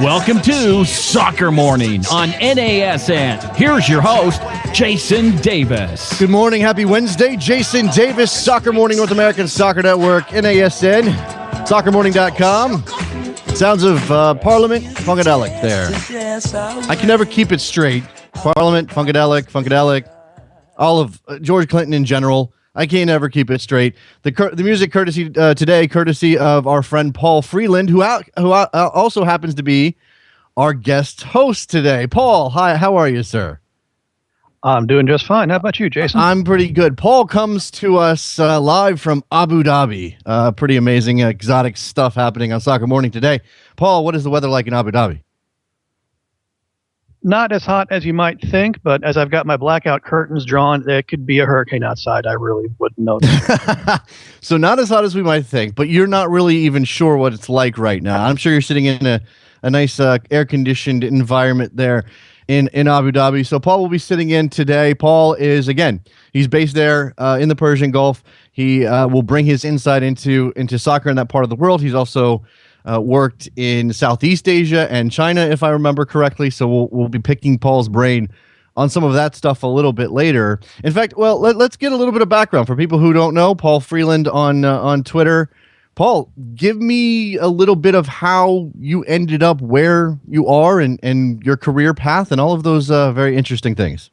Welcome to Soccer Morning on NASN. Here's your host, Jason Davis. Good morning. Happy Wednesday. Jason Davis, Soccer Morning, North American Soccer Network, NASN, soccermorning.com. Sounds of Parliament, Funkadelic there. I can never keep it straight. Parliament, Funkadelic, all of George Clinton in general. I can't ever keep it straight. The music courtesy today, courtesy of our friend Paul Freeland, who also happens to be our guest host today. Paul, hi, how are you, sir? I'm doing just fine. How about you, Jason? I'm pretty good. Paul comes to us live from Abu Dhabi. Pretty amazing, exotic stuff happening on Soccer Morning today. Paul, what is the weather like in Abu Dhabi? Not as hot as you might think, but as I've got my blackout curtains drawn, there could be a hurricane outside. I really wouldn't notice. So not as hot as we might think, but you're not really even sure what it's like right now. I'm sure you're sitting in a nice air-conditioned environment there in Abu Dhabi. So Paul will be sitting in today. Paul is, again, he's based there in the Persian Gulf. He will bring his insight into soccer in that part of the world. He's also worked in Southeast Asia and China, if I remember correctly. So we'll be picking Paul's brain on some of that stuff a little bit later. In fact, well, let's get a little bit of background for people who don't know. Paul Freeland on Twitter. Paul, give me a little bit of how you ended up where you are and your career path and all of those very interesting things.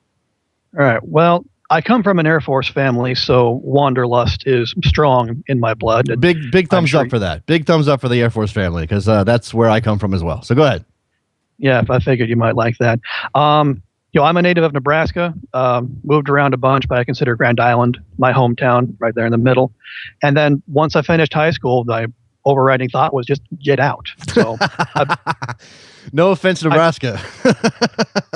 All right. Well, I come from an Air Force family, so wanderlust is strong in my blood. Big thumbs up for that. Big thumbs up for the Air Force family, because that's where I come from as well. So go ahead. Yeah, I figured you might like that. I'm a native of Nebraska, moved around a bunch, but I consider Grand Island my hometown, right there in the middle. And then once I finished high school, my overriding thought was just get out. So no offense, Nebraska.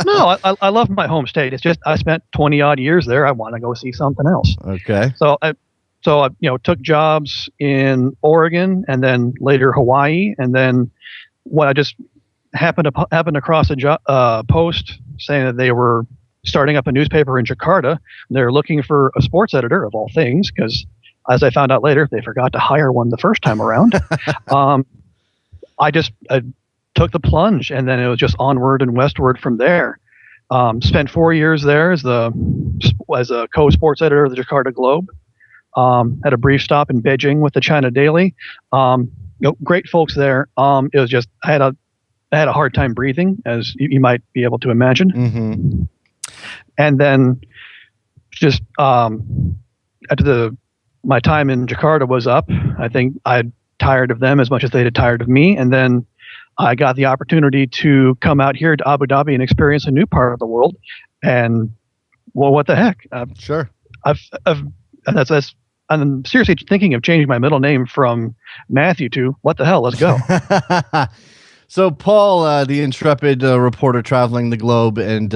No, I love my home state. It's just I spent 20 odd years there. I want to go see something else. Okay. So I took jobs in Oregon and then later Hawaii, and then when I just happened across a post saying that they were starting up a newspaper in Jakarta. They're looking for a sports editor of all things, because as I found out later, they forgot to hire one the first time around. I took the plunge, and then it was just onward and westward from there. Spent 4 years there as a co-sports editor of the Jakarta Globe. Had a brief stop in Beijing with the China Daily. Great folks there. It was just I had a hard time breathing, as you might be able to imagine. Mm-hmm. And then just after my time in Jakarta was up, I think I'd tired of them as much as they had tired of me. And then I got the opportunity to come out here to Abu Dhabi and experience a new part of the world. And well, what the heck? Sure. I'm seriously thinking of changing my middle name from Matthew to what the hell? Let's go. So Paul, the intrepid reporter traveling the globe and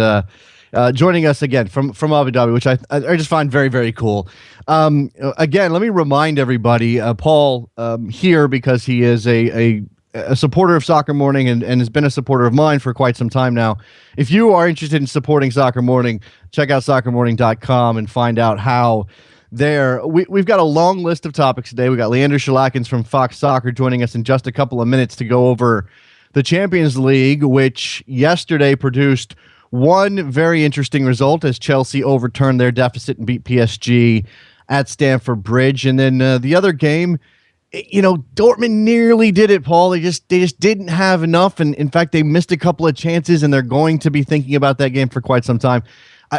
joining us again from Abu Dhabi, which I just find very, very cool. Again, let me remind everybody, Paul here, because he is a supporter of Soccer Morning and has been a supporter of mine for quite some time now. If you are interested in supporting Soccer Morning, check out soccermorning.com and find out how. We've got a long list of topics today. We got Leander Shalakins from Fox Soccer joining us in just a couple of minutes to go over the Champions League, which yesterday produced one very interesting result as Chelsea overturned their deficit and beat PSG at Stamford Bridge. And then the other game, Dortmund nearly did it, Paul. They just didn't have enough. And in fact, they missed a couple of chances, and they're going to be thinking about that game for quite some time.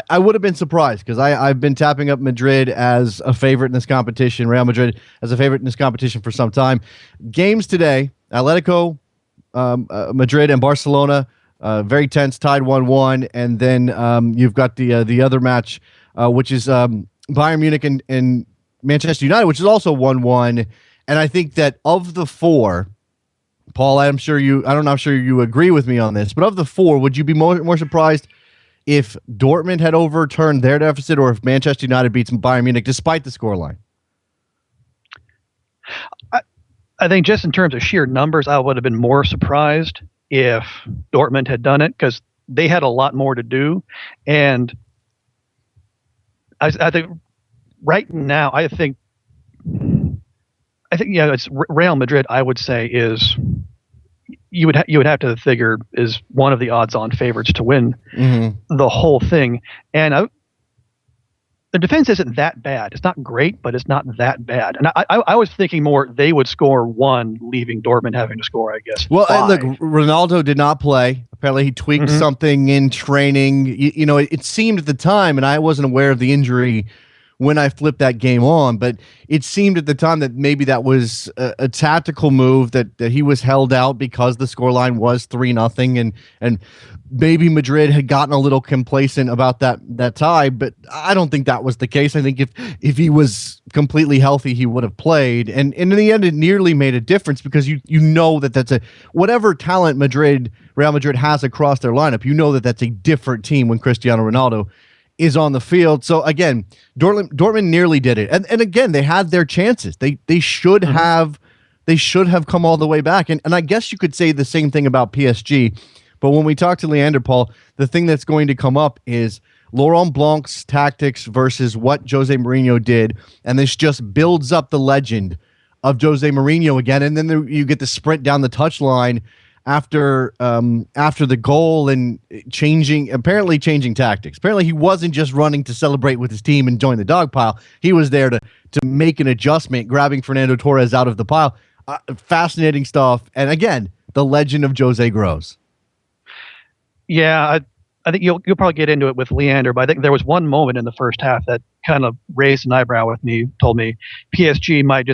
I would have been surprised, because I've been tapping up Madrid as a favorite in this competition, Real Madrid as a favorite in this competition for some time. Games today, Atletico, Madrid and Barcelona, very tense, tied 1-1. And then you've got the other match, which is Bayern Munich and Manchester United, which is also 1-1. And I think that of the four, Paul, I'm sure you agree with me on this, but of the four, would you be more surprised if Dortmund had overturned their deficit, or if Manchester United beats Bayern Munich despite the scoreline? I think just in terms of sheer numbers, I would have been more surprised if Dortmund had done it, because they had a lot more to do. And I think right now, I think it's Real Madrid, I would say, is you would have to figure is one of the odds-on favorites to win the whole thing. And the defense isn't that bad. It's not great, but it's not that bad. And I was thinking more they would score one, leaving Dortmund having to score, I guess. Well, and look, 5. Ronaldo did not play. Apparently, he tweaked something in training. You know, it seemed at the time, and I wasn't aware of the injury when I flipped that game on, but it seemed at the time that maybe that was a tactical move, that he was held out because the scoreline was 3-0, and maybe Madrid had gotten a little complacent about that tie, but I don't think that was the case. I think if he was completely healthy, he would have played, and in the end, it nearly made a difference because you know that's whatever talent Real Madrid has across their lineup, you know that's a different team when Cristiano Ronaldo is on the field. So again, Dortmund nearly did it, and again they had their chances. They should have come all the way back, and I guess you could say the same thing about PSG. But when we talk to Leander, Paul, the thing that's going to come up is Laurent Blanc's tactics versus what Jose Mourinho did, and this just builds up the legend of Jose Mourinho again. And then you get the sprint down the touchline after the goal and apparently changing tactics. Apparently he wasn't just running to celebrate with his team and join the dog pile. He was there to make an adjustment, grabbing Fernando Torres out of the pile. Fascinating stuff. And again, the legend of Jose grows. Yeah, I think you'll probably get into it with Leander, but I think there was one moment in the first half that kind of raised an eyebrow with me. Told me PSG might be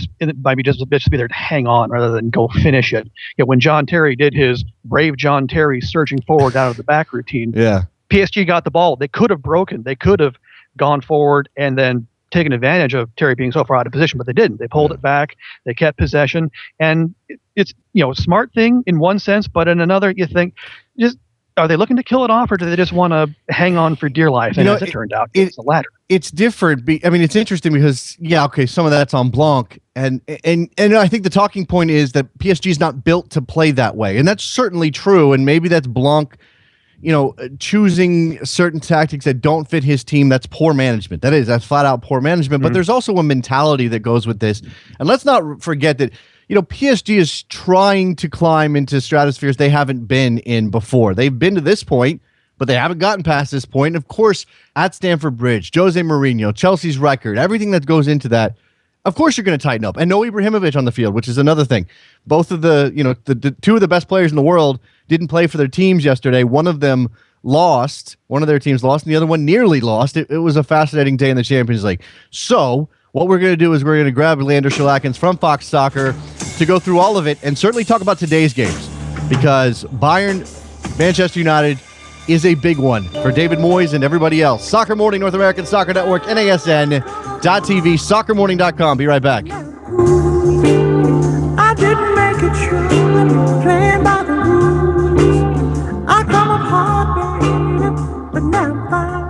just be there to hang on rather than go finish it. When John Terry did his brave John Terry surging forward out of the back routine, PSG got the ball. They could have broken. They could have gone forward and then taken advantage of Terry being so far out of position, but they didn't. They pulled it back. They kept possession, and it's a smart thing in one sense, but in another, you think just. Are they looking to kill it off, or do they just want to hang on for dear life? And as it turned out, it's the latter. It's different. I mean, it's interesting because, some of that's on Blanc. And I think the talking point is that PSG is not built to play that way. And that's certainly true. And maybe that's Blanc, choosing certain tactics that don't fit his team. That's poor management. That's flat out poor management. But there's also a mentality that goes with this. And let's not forget that PSG is trying to climb into stratospheres they haven't been in before. They've been to this point, but they haven't gotten past this point. And of course, at Stamford Bridge, Jose Mourinho, Chelsea's record, everything that goes into that, of course you're going to tighten up. And no Ibrahimovic on the field, which is another thing. Both of the two of the best players in the world didn't play for their teams yesterday. One of them lost. One of their teams lost, and the other one nearly lost. It was a fascinating day in the Champions League. So what we're going to do is we're going to grab Leander Schlakens from Fox Soccer to go through all of it and certainly talk about today's games, because Bayern, Manchester United is a big one for David Moyes and everybody else. Soccer Morning, North American Soccer Network, NASN.TV, soccermorning.com. Be right back. I didn't make it true, playing by the rules. I come up hard, baby, but now I'm fine.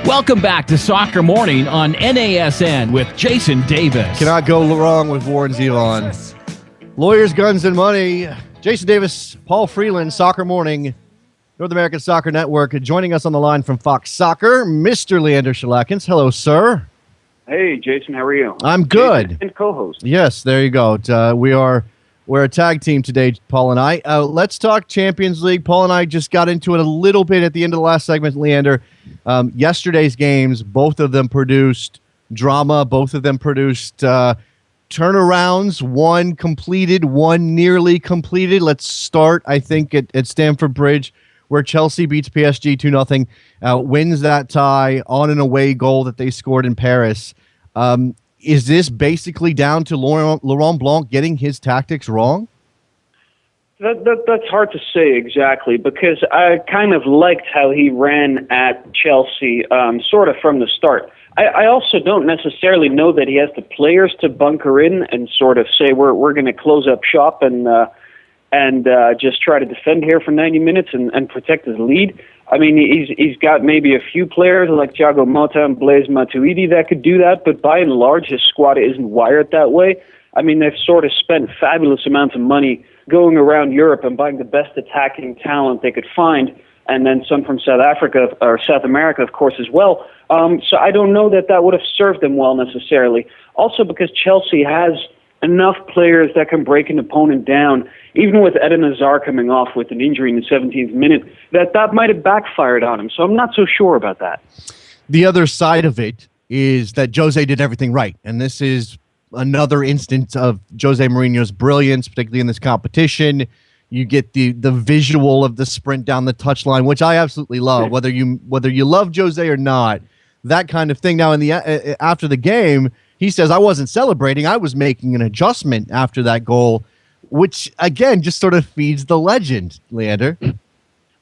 Welcome back to Soccer Morning on NASN with Jason Davis. Cannot go wrong with Warren Zevon. Lawyers, Guns, and Money. Jason Davis, Paul Freeland, Soccer Morning, North American Soccer Network. Joining us on the line from Fox Soccer, Mr. Leander Shalakins. Hello, sir. Hey, Jason, how are you? I'm good. Jason and co-host. Yes, there you go. We're a tag team today, Paul and I. Let's talk Champions League. Paul and I just got into it a little bit at the end of the last segment, Leander. Yesterday's games, both of them produced drama. Both of them produced turnarounds. One completed, one nearly completed. Let's start, I think, at Stamford Bridge, where Chelsea beats PSG 2-0, wins that tie on an away goal that they scored in Paris. Is this basically down to Laurent Blanc getting his tactics wrong? That's hard to say exactly, because I kind of liked how he ran at Chelsea sort of from the start. I also don't necessarily know that he has the players to bunker in and sort of say we're going to close up shop and just try to defend here for 90 minutes and protect his lead. I mean, he's got maybe a few players like Thiago Motta and Blaise Matuidi that could do that, but by and large, his squad isn't wired that way. I mean, they've sort of spent fabulous amounts of money going around Europe and buying the best attacking talent they could find, and then some from South Africa or South America, of course, as well. So I don't know that would have served them well necessarily. Also because Chelsea has enough players that can break an opponent down, even with Eden Hazard coming off with an injury in the 17th minute, that might have backfired on him. So I'm not so sure about that. The other side of it is that Jose did everything right. And this is another instance of Jose Mourinho's brilliance, particularly in this competition. You get the visual of the sprint down the touchline, which I absolutely love, whether you love Jose or not, that kind of thing. Now, after the game, he says, I wasn't celebrating. I was making an adjustment after that goal, which, again, just sort of feeds the legend, Leander.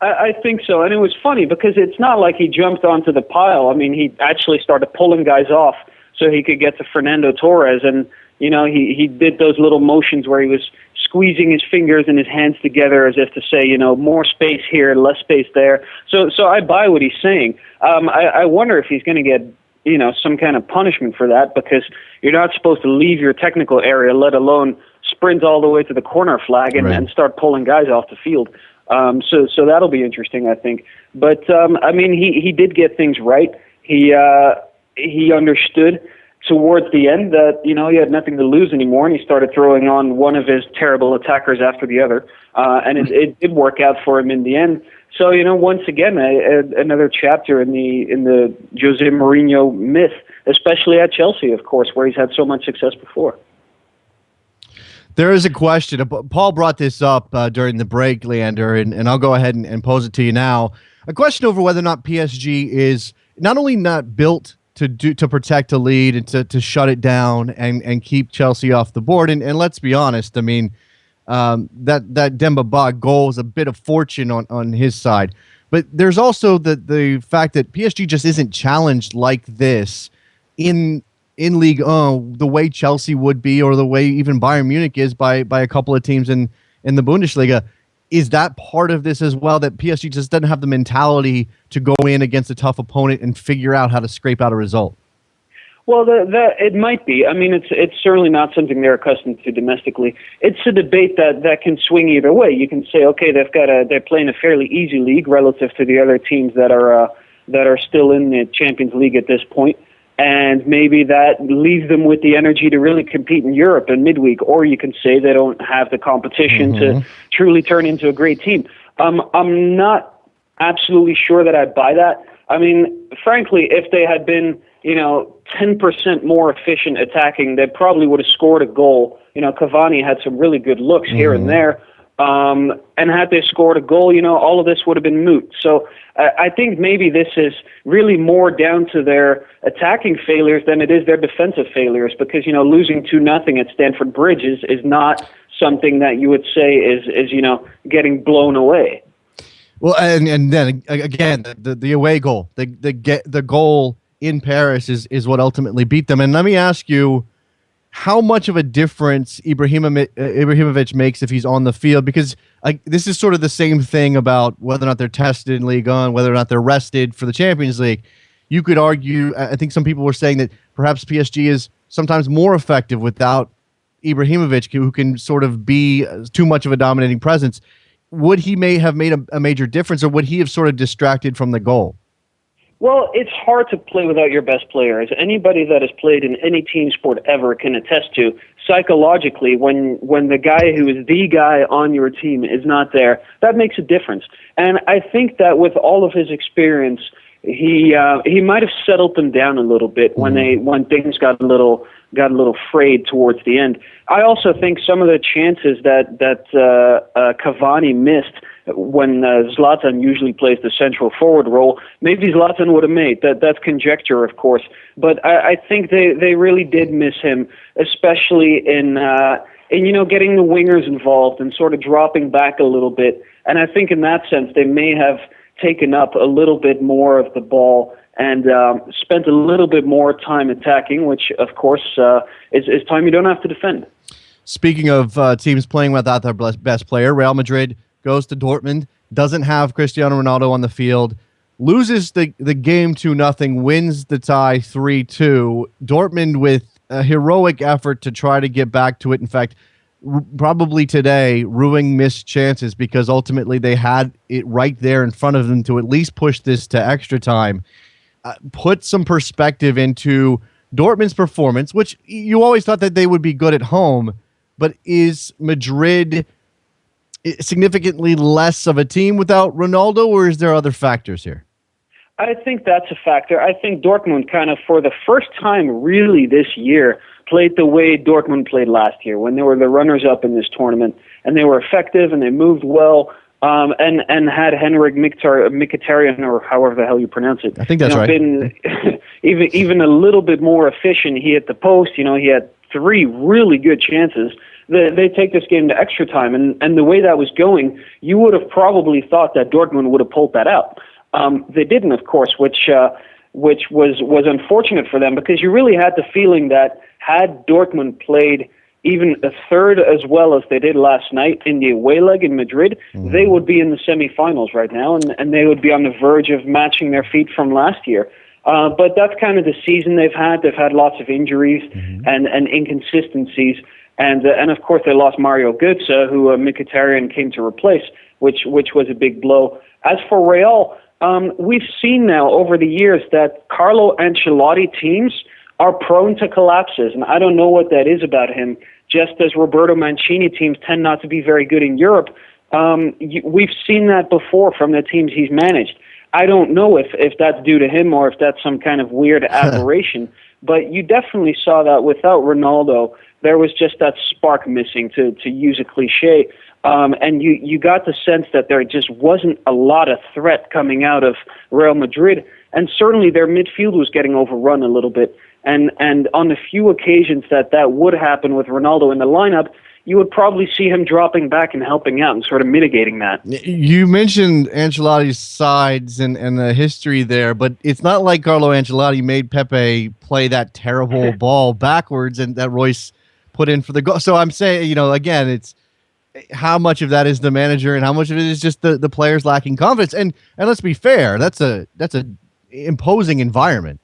I think so. And it was funny because it's not like he jumped onto the pile. I mean, he actually started pulling guys off so he could get to Fernando Torres. And, you know, he did those little motions where he was squeezing his fingers and his hands together as if to say, you know, more space here, less space there. So I buy what he's saying. I wonder if he's going to get, you know, some kind of punishment for that, because you're not supposed to leave your technical area, let alone sprint all the way to the corner flag and start pulling guys off the field. So that'll be interesting, I think. But I mean, he did get things right. He understood towards the end that, you know, he had nothing to lose anymore, and he started throwing on one of his terrible attackers after the other, and it did work out for him in the end. So, you know, once again, another chapter in the Jose Mourinho myth, especially at Chelsea, of course, where he's had so much success before. There is a question. Paul brought this up during the break, Leander, and I'll go ahead and pose it to you now. A question over whether or not PSG is not only not built to protect a lead and to shut it down and keep Chelsea off the board. And let's be honest, I mean, that Demba Ba goal is a bit of fortune on his side. But there's also the fact that PSG just isn't challenged like this in Ligue 1 the way Chelsea would be, or the way even Bayern Munich is by a couple of teams in the Bundesliga. Is that part of this as well, that PSG just doesn't have the mentality to go in against a tough opponent and figure out how to scrape out a result? Well, it might be. I mean, it's certainly not something they're accustomed to domestically. It's a debate that can swing either way. You can say, okay, they're playing a fairly easy league relative to the other teams that are still in the Champions League at this point, and maybe that leaves them with the energy to really compete in Europe in midweek. Or you can say they don't have the competition to truly turn into a great team. I'm not absolutely sure that I buy that. I mean, frankly, if they had been, 10% more efficient attacking, they probably would have scored a goal. Cavani had some really good looks here and there. And had they scored a goal, all of this would have been moot. So I think maybe this is really more down to their attacking failures than it is their defensive failures, because, losing 2-0 at Stamford Bridge is not something that you would say is getting blown away. Well, and then again, the away goal, the goal in Paris is what ultimately beat them. And let me ask you, how much of a difference Ibrahimovic makes if he's on the field? Because this is sort of the same thing about whether or not they're tested in Ligue 1, whether or not they're rested for the Champions League. you could argue, I think some people were saying that perhaps PSG is sometimes more effective without Ibrahimovic, who can sort of be too much of a dominating presence. Would he may have made a major difference, or would he have sort of distracted from the goal? Well, it's hard to play without your best player. As anybody that has played in any team sport ever can attest to, psychologically, when the guy who is the guy on your team is not there, that makes a difference. And I think that with all of his experience, he might have settled them down a little bit when things got a little frayed towards the end. I also think some of the chances that Cavani missed when Zlatan usually plays the central forward role, maybe Zlatan would have made. That's conjecture, of course. But I think they really did miss him, especially in getting the wingers involved and sort of dropping back a little bit. And I think in that sense they may have taken up a little bit more of the ball and spent a little bit more time attacking, which, of course, is time you don't have to defend. Speaking of teams playing without their best player, Real Madrid goes to Dortmund, doesn't have Cristiano Ronaldo on the field, loses the game 2-0, wins the tie 3-2. Dortmund with a heroic effort to try to get back to it. In fact, probably today, ruining missed chances because ultimately they had it right there in front of them to at least push this to extra time. Put some perspective into Dortmund's performance, which you always thought that they would be good at home, but is Madrid significantly less of a team without Ronaldo, or is there other factors here? I think that's a factor. I think Dortmund kind of, for the first time really this year, played the way Dortmund played last year when they were the runners-up in this tournament, and they were effective and they moved well, and had Henrik Mkhitaryan, or however the hell you pronounce it. I think that's right. Been even a little bit more efficient. He hit the post. He had 3 really good chances. They take this game to extra time, and the way that was going, you would have probably thought that Dortmund would have pulled that out. They didn't, of course, which was unfortunate for them, because you really had the feeling that had Dortmund played even a third as well as they did last night in the away leg in Madrid, they would be in the semifinals right now, and they would be on the verge of matching their feat from last year. But that's kind of the season they've had. They've had lots of injuries and inconsistencies. And of course, they lost Mario Götze, who Mkhitaryan came to replace, which was a big blow. As for Real, we've seen now over the years that Carlo Ancelotti teams are prone to collapses, and I don't know what that is about him. Just as Roberto Mancini teams tend not to be very good in Europe, we've seen that before from the teams he's managed. I don't know if that's due to him or if that's some kind of weird aberration, but you definitely saw that without Ronaldo. There was just that spark missing, to use a cliche. And you got the sense that there just wasn't a lot of threat coming out of Real Madrid. And certainly their midfield was getting overrun a little bit. And on the few occasions that would happen with Ronaldo in the lineup, you would probably see him dropping back and helping out and sort of mitigating that. You mentioned Ancelotti's sides and the history there, but it's not like Carlo Ancelotti made Pepe play that terrible ball backwards and that Royce put in for the goal. So I'm saying, again, it's how much of that is the manager and how much of it is just the players lacking confidence. And let's be fair, that's a imposing environment.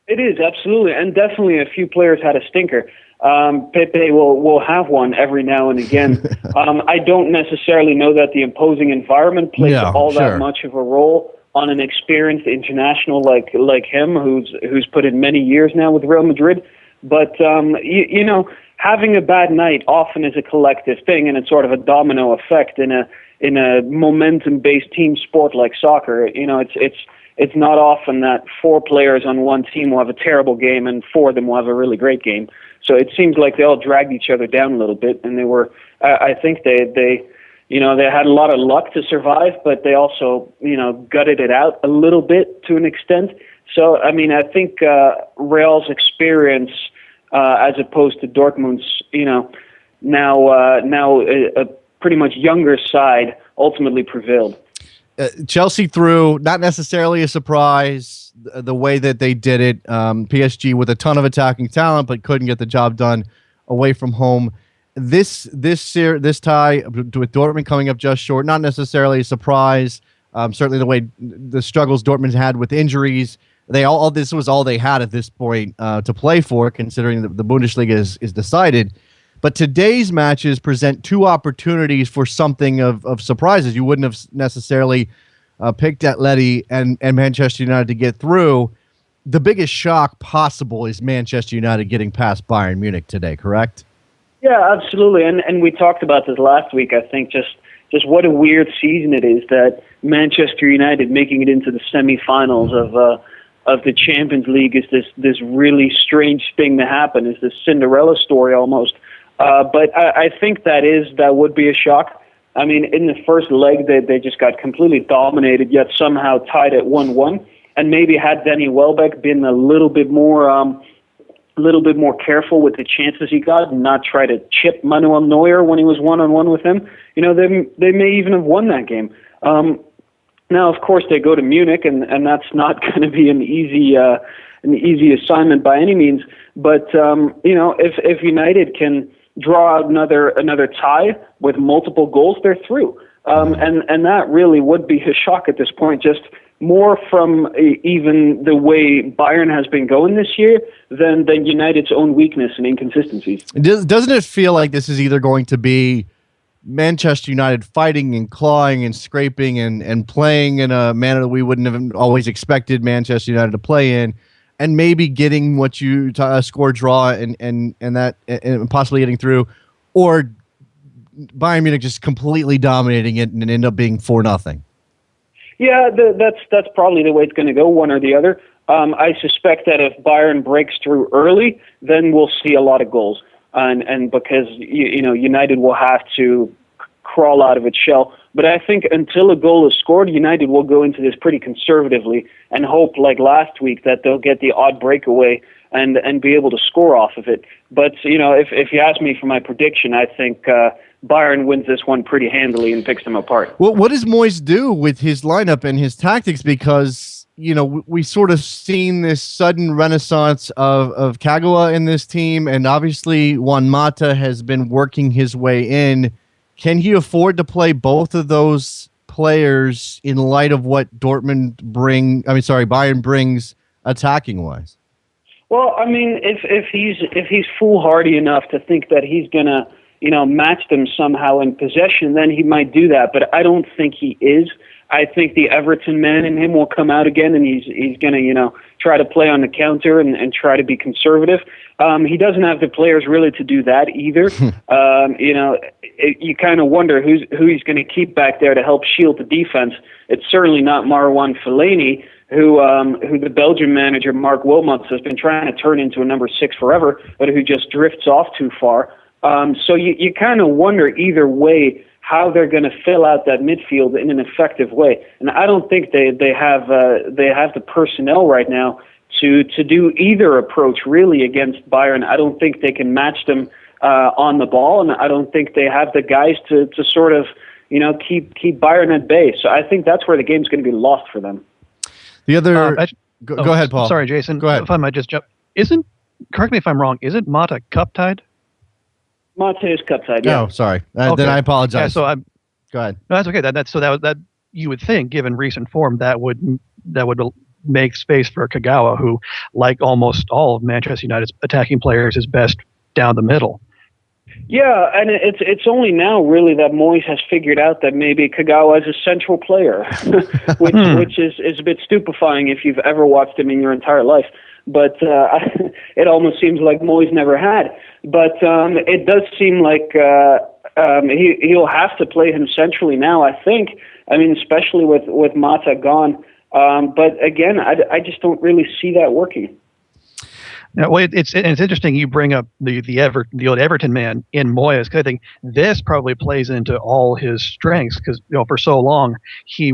It is, absolutely, and definitely a few players had a stinker. Pepe will have one every now and again. I don't necessarily know that the imposing environment plays that much of a role on an experienced international like him, who's put in many years now with Real Madrid. But having a bad night often is a collective thing, and it's sort of a domino effect in a momentum-based team sport like soccer. It's not often that 4 players on one team will have a terrible game and 4 of them will have a really great game. So it seems like they all dragged each other down a little bit, and they were. I think they had a lot of luck to survive, but they also gutted it out a little bit to an extent. So I think Real's experience, as opposed to Dortmund's, now a pretty much younger side, ultimately prevailed. Chelsea through, not necessarily a surprise, the way that they did it. PSG with a ton of attacking talent, but couldn't get the job done away from home. This tie with Dortmund coming up just short, not necessarily a surprise. Certainly the way the struggles Dortmund had with injuries, This was all they had at this point to play for, considering the Bundesliga is decided. But today's matches present two opportunities for something of surprises. You wouldn't have necessarily picked Atleti and Manchester United to get through. The biggest shock possible is Manchester United getting past Bayern Munich today, correct? Yeah, absolutely. And we talked about this last week. I think just what a weird season it is that Manchester United making it into the semifinals of the Champions League is this really strange thing to happen. Is this Cinderella story almost? But I think that would be a shock. I mean, in the first leg, they just got completely dominated, yet somehow tied at 1-1. And maybe had Danny Welbeck been a little bit more careful with the chances he got and not try to chip Manuel Neuer when he was one-on-one with him, they may even have won that game. Now, of course, they go to Munich, and that's not going to be an easy assignment by any means. But if United can draw out another tie with multiple goals, they're through. And that really would be a shock at this point, just more from even the way Bayern has been going this year than United's own weakness and inconsistencies. Doesn't it feel like this is either going to be Manchester United fighting and clawing and scraping and playing in a manner that we wouldn't have always expected Manchester United to play in, and maybe getting what you score draw and possibly getting through, or Bayern Munich just completely dominating it and end up being 4-0? Yeah, that's probably the way it's going to go, one or the other. I suspect that if Bayern breaks through early, then we'll see a lot of goals, and because United will have to crawl out of its shell. But I think until a goal is scored, United will go into this pretty conservatively and hope, like last week, that they'll get the odd breakaway and be able to score off of it. But if you ask me for my prediction, I think Bayern wins this one pretty handily and picks them apart. Well, what does Moyes do with his lineup and his tactics? Because we sort of seen this sudden renaissance of Kagawa in this team, and obviously Juan Mata has been working his way in. Can he afford to play both of those players in light of what Bayern brings attacking wise? Well, I mean, if he's foolhardy enough to think that he's gonna match them somehow in possession, then he might do that. But I don't think he is. I think the Everton man in him will come out again, and he's gonna try to play on the counter and try to be conservative. He doesn't have the players really to do that either. You kind of wonder who he's going to keep back there to help shield the defense. It's certainly not Marwan Fellaini, who the Belgian manager Mark Wilmots has been trying to turn into a number 6 forever, but who just drifts off too far. So you kind of wonder either way how they're going to fill out that midfield in an effective way. And I don't think they have the personnel right now to do either approach really against Bayern. I don't think they can match them on the ball, and I don't think they have the guys to sort of keep Bayern at bay. So I think that's where the game's going to be lost for them. The other go ahead, Paul. Sorry, Jason. Go ahead. If I might just jump. Correct me if I'm wrong, isn't Mata cup tied? Mata is cup tied. Yeah. Oh, sorry. Okay. Then I apologize. Yeah, go ahead. No, that's okay. That you would think, given recent form, that would make space for Kagawa, who, like almost all of Manchester United's attacking players, is best down the middle. Yeah, and it's only now really that Moyes has figured out that maybe Kagawa is a central player, which is a bit stupefying if you've ever watched him in your entire life. But it almost seems like Moyes never had. But it does seem like he'll have to play him centrally now, I think. I mean, especially with Mata gone. But again, I just don't really see that working. Now, well, it's interesting you bring up the old Everton man in Moyes, because I think this probably plays into all his strengths, because for so long he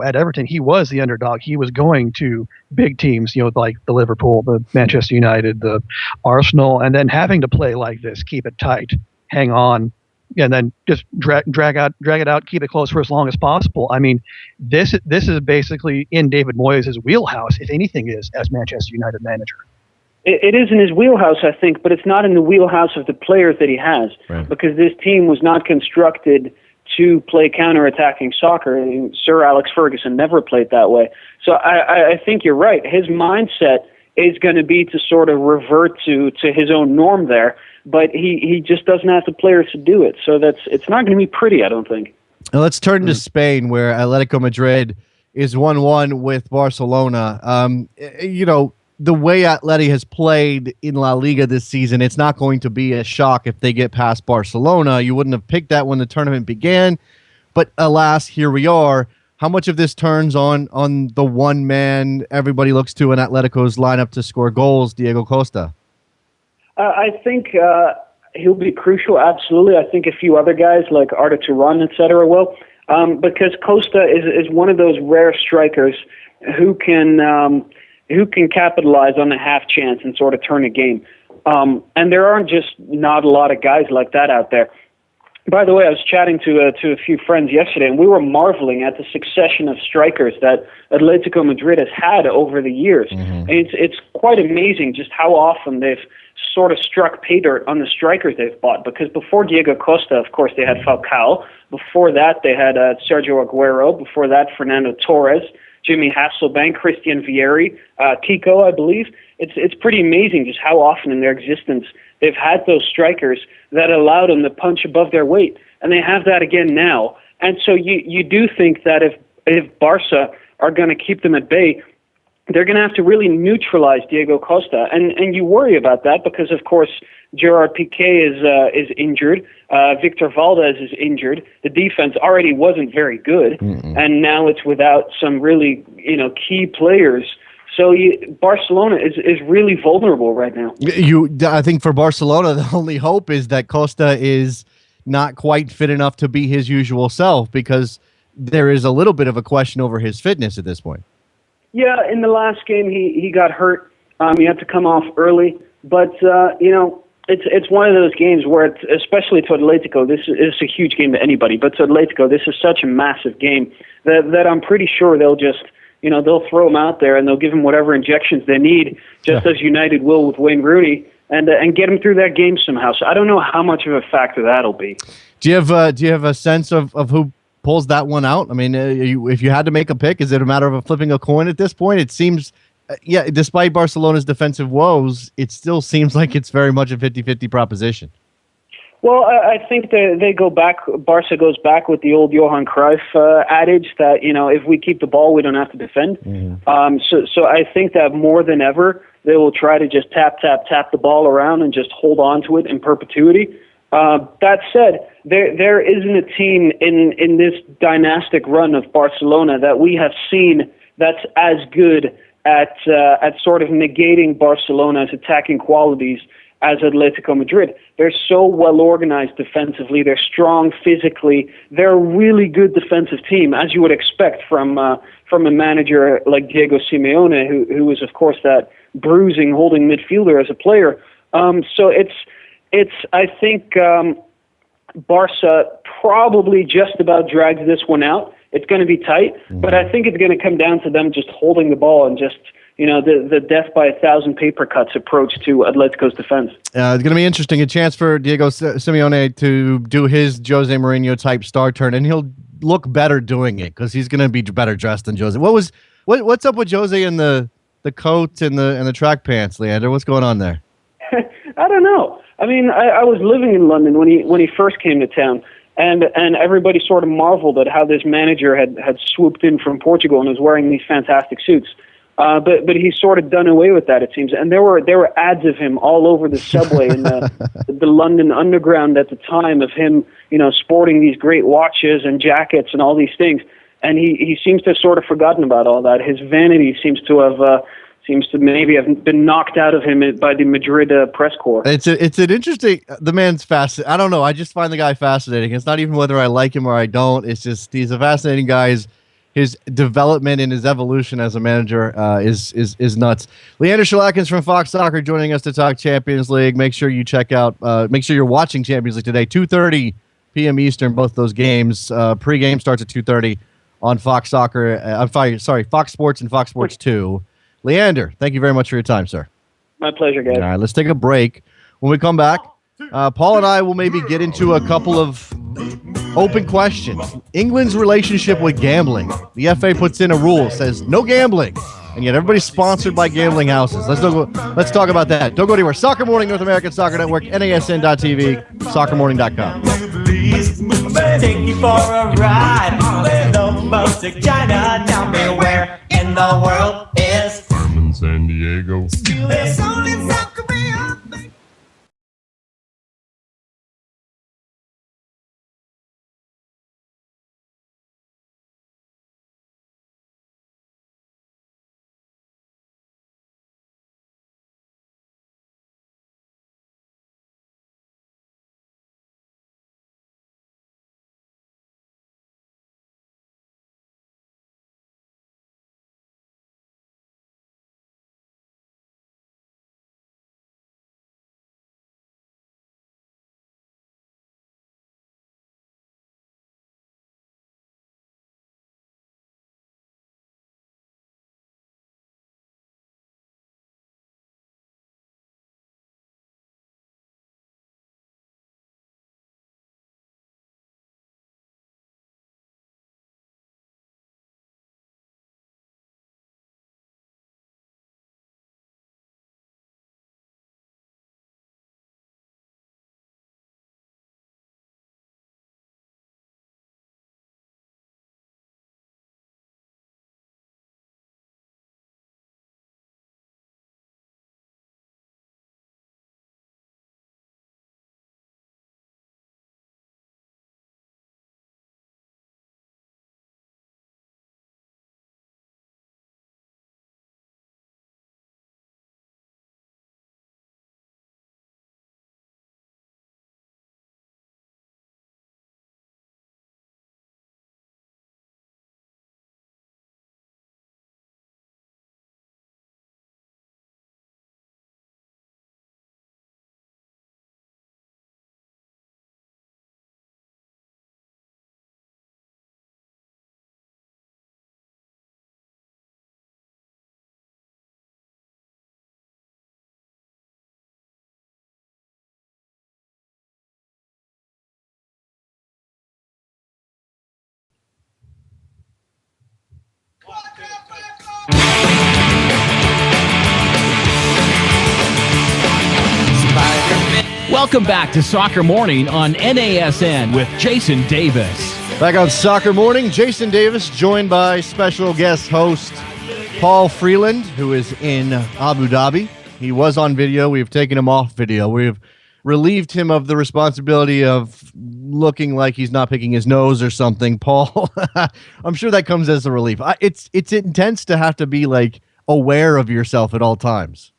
at Everton he was the underdog. He was going to big teams, like the Liverpool, the Manchester United, the Arsenal, and then having to play like this, keep it tight, hang on, and then just drag it out, keep it close for as long as possible. I mean, this is basically in David Moyes' wheelhouse, if anything is, as Manchester United manager. It is in his wheelhouse, I think, but it's not in the wheelhouse of the players that he has, right. Because this team was not constructed to play counter-attacking soccer. And Sir Alex Ferguson never played that way. So I think you're right. His mindset is going to be to sort of revert to his own norm there, but he just doesn't have the players to do it. So it's not going to be pretty, I don't think. Now let's turn to Spain, where Atletico Madrid is 1-1 with Barcelona. The way Atleti has played in La Liga this season, it's not going to be a shock if they get past Barcelona. You wouldn't have picked that when the tournament began, but alas, here we are. How much of this turns on the one man everybody looks to in Atletico's lineup to score goals, Diego Costa? I think he'll be crucial, absolutely. I think a few other guys like Arda Turan, et cetera, will. Because Costa is one of those rare strikers who can capitalize on a half chance and sort of turn a game. And there aren't just not a lot of guys like that out there. By the way, I was chatting to a few friends yesterday, and we were marveling at the succession of strikers that Atletico Madrid has had over the years. And it's quite amazing just how often they've sort of struck pay dirt on the strikers they've bought. Because before Diego Costa, of course, they had Falcao. Before that, they had Sergio Aguero. Before that, Fernando Torres, Jimmy Hasselbank, Christian Vieri, Kiko, I believe. It's pretty amazing just how often in their existence they've had those strikers that allowed them to punch above their weight. And they have that again now. And so you do think that if Barca are going to keep them at bay, they're going to have to really neutralize Diego Costa. And you worry about that because, of course, Gerard Piqué is injured. Victor Valdez is injured. The defense already wasn't very good. And now it's without some really, key players. So Barcelona is really vulnerable right now. I think for Barcelona, the only hope is that Costa is not quite fit enough to be his usual self, because there is a little bit of a question over his fitness at this point. Yeah, in the last game he got hurt. He had to come off early, but it's one of those games where, especially to Atletico, this is a huge game to anybody, but to Atletico, this is such a massive game that I'm pretty sure they'll just. They'll throw him out there and they'll give him whatever injections they need, just as United will with Wayne Rooney, and get him through that game somehow. So I don't know how much of a factor that'll be. Do you have a sense of who pulls that one out? I mean, if you had to make a pick, is it a matter of flipping a coin at this point? It seems, despite Barcelona's defensive woes, it still seems like it's very much a 50-50 proposition. Well, I think they go back. Barca goes back with the old Johan Cruyff adage that if we keep the ball, we don't have to defend. So I think that more than ever they will try to just tap the ball around and just hold on to it in perpetuity. That said, there isn't a team in this dynastic run of Barcelona that we have seen that's as good at sort of negating Barcelona's attacking qualities as Atletico Madrid. They're so well organized defensively. They're strong physically. They're a really good defensive team, as you would expect from a manager like Diego Simeone, who is of course that bruising holding midfielder as a player. So it's I think Barca probably just about drags this one out. It's going to be tight, but I think it's going to come down to them just holding the ball and just the death by 1,000 paper cuts approach to Atletico's defense. It's going to be interesting. A chance for Diego Simeone to do his Jose Mourinho type star turn, and he'll look better doing it because he's going to be better dressed than Jose. What's up with Jose and the coat and the track pants, Leander? What's going on there? I don't know. I mean, I was living in London when he first came to town, and everybody sort of marveled at how this manager had swooped in from Portugal and was wearing these fantastic suits. But he's sort of done away with that, it seems. And there were ads of him all over the subway in the London Underground at the time of him, sporting these great watches and jackets and all these things. And he seems to have sort of forgotten about all that. His vanity seems to maybe have been knocked out of him by the Madrid press corps. It's an interesting. The man's fascinating. I don't know. I just find the guy fascinating. It's not even whether I like him or I don't. It's just he's a fascinating guy. His development and his evolution as a manager is nuts. Leander Schlakens from Fox Soccer joining us to talk Champions League. Make sure you check out. Make sure you're watching Champions League today, 2:30 p.m. Eastern. Both those games. Pre-game starts at 2:30 on Fox Soccer. Fox Sports and Fox Sports 2. Leander, thank you very much for your time, sir. My pleasure, guys. All right, let's take a break. When we come back, Paul and I will maybe get into a couple of Open question. England's relationship with gambling. The FA puts in a rule, says no gambling. And yet everybody's sponsored by gambling houses. Let's talk about that. Don't go anywhere. Soccer Morning, North American Soccer Network, NASN.TV, soccermorning.com. Take you for a ride on the boat to China. Tell me where in the world is Carmen San Diego. There's only South Korea. Welcome back to Soccer Morning on NASN with Jason Davis. Back on Soccer Morning, Jason Davis, joined by special guest host Paul Freeland, who is in Abu Dhabi. He was on video. We've taken him off video. We've relieved him of the responsibility of looking like he's not picking his nose or something. Paul, I'm sure that comes as a relief. It's intense to have to be like aware of yourself at all times.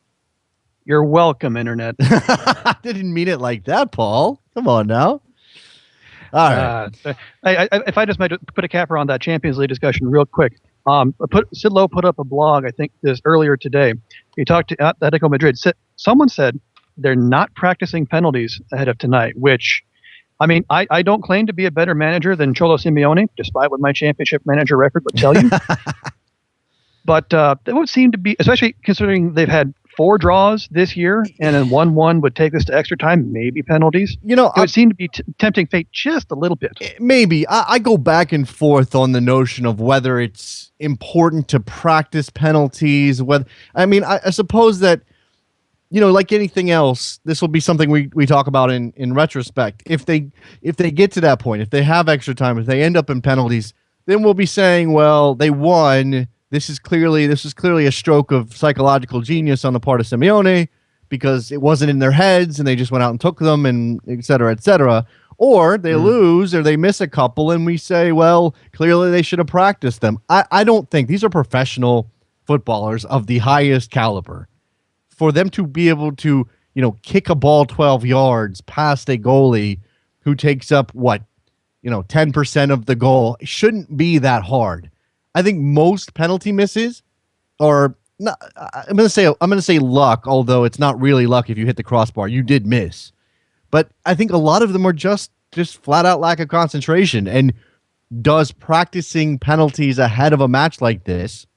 You're welcome, Internet. I didn't mean it like that, Paul. Come on now. All right. If I just might put a capper on that Champions League discussion real quick. Sid Lowe put up a blog, I think, this earlier today. He talked to Atletico Madrid. Someone said they're not practicing penalties ahead of tonight, which, I mean, I don't claim to be a better manager than Cholo Simeone, despite what my championship manager record would tell you. But it would seem to be, especially considering they've had 4 draws this year, and then 1-1 would take us to extra time, maybe penalties. You know, it would seem to be tempting fate just a little bit. Maybe. I go back and forth on the notion of whether it's important to practice penalties. I suppose that, you know, like anything else, this will be something we talk about in retrospect. If they get to that point, if they have extra time, if they end up in penalties, then we'll be saying, well, they won. This is clearly a stroke of psychological genius on the part of Simeone because it wasn't in their heads and they just went out and took them and et cetera, et cetera. Or they lose or they miss a couple and we say, well, clearly they should have practiced them. I don't think these are professional footballers of the highest caliber. For them to be able to, you know, kick a ball 12 yards past a goalie who takes up 10% of the goal shouldn't be that hard. I think most penalty misses are not, I'm going to say luck, although it's not really luck if you hit the crossbar. You did miss. But I think a lot of them are just flat out lack of concentration. And does practicing penalties ahead of a match like this,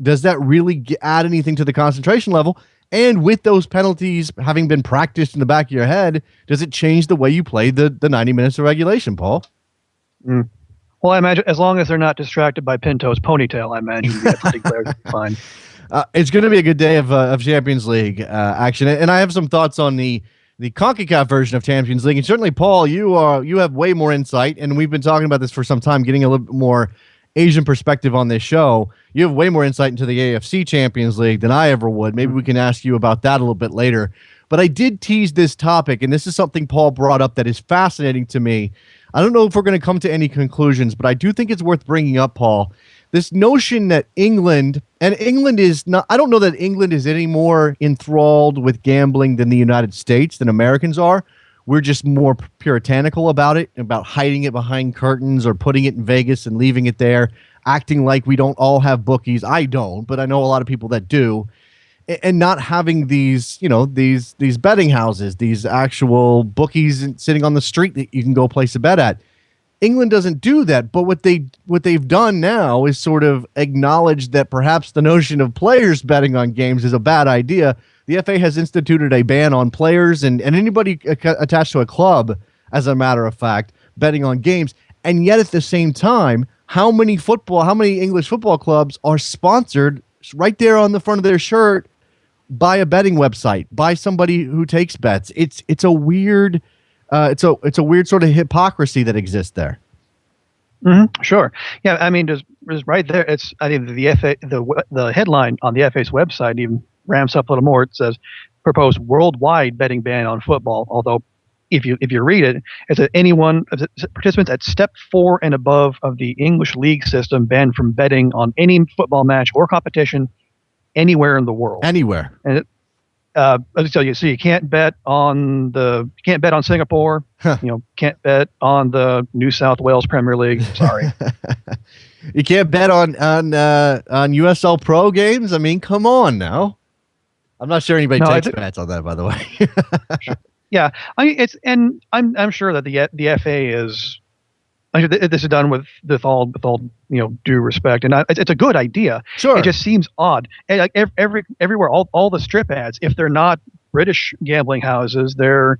does that really add anything to the concentration level? And with those penalties having been practiced in the back of your head, does it change the way you play the 90 minutes of regulation, Paul? Mm. Well, I imagine as long as they're not distracted by Pinto's ponytail, I imagine the Athletic players will be fine. It's going to be a good day of Champions League action, and I have some thoughts on the CONCACAF version of Champions League. And certainly, Paul, you have way more insight, and we've been talking about this for some time, getting a little bit more Asian perspective on this show. You have way more insight into the AFC Champions League than I ever would. Maybe we can ask you about that a little bit later. But I did tease this topic, and this is something Paul brought up that is fascinating to me. I don't know if we're going to come to any conclusions, but I do think it's worth bringing up, Paul. This notion that England is not, I don't know that England is any more enthralled with gambling than the United States, than Americans are. We're just more puritanical about it, about hiding it behind curtains or putting it in Vegas and leaving it there, acting like we don't all have bookies. I don't, but I know a lot of people that do. And not having these, these betting houses, these actual bookies sitting on the street that you can go place a bet at. England doesn't do that, but what they've done now is sort of acknowledge that perhaps the notion of players betting on games is a bad idea. The FA has instituted a ban on players and anybody attached to a club, as a matter of fact, betting on games. And yet at the same time, how many English football clubs are sponsored right there on the front of their shirt by a betting website, by somebody who takes bets? It's a weird weird sort of hypocrisy that exists there. Mm-hmm. Sure. Yeah. I mean, just right there. I think the FA, the headline on the FA's website even ramps up a little more. It says proposed worldwide betting ban on football. Although if you read it, it says participants at step 4 and above of the English league system banned from betting on any football match or competition anywhere in the world. Anywhere. And so you can't bet on Singapore. Huh. Can't bet on the New South Wales Premier League. Sorry. You can't bet on USL Pro games. I mean, come on now. I'm not sure anybody takes bets on that, by the way. Yeah, I'm sure that the FA is. This is done with all due respect, and it's a good idea. Sure. It just seems odd. And like everywhere, all the strip ads, if they're not British gambling houses, they're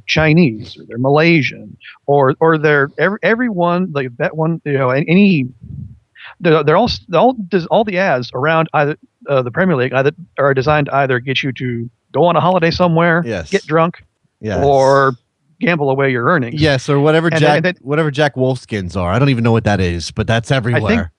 Chinese or they're Malaysian or they're everyone like that one. They're all the ads around either the Premier League either are designed to either get you to go on a holiday somewhere, yes, get drunk, yes, or gamble away your earnings. Yes, or whatever whatever Jack Wolfskins are. I don't even know what that is, but that's everywhere.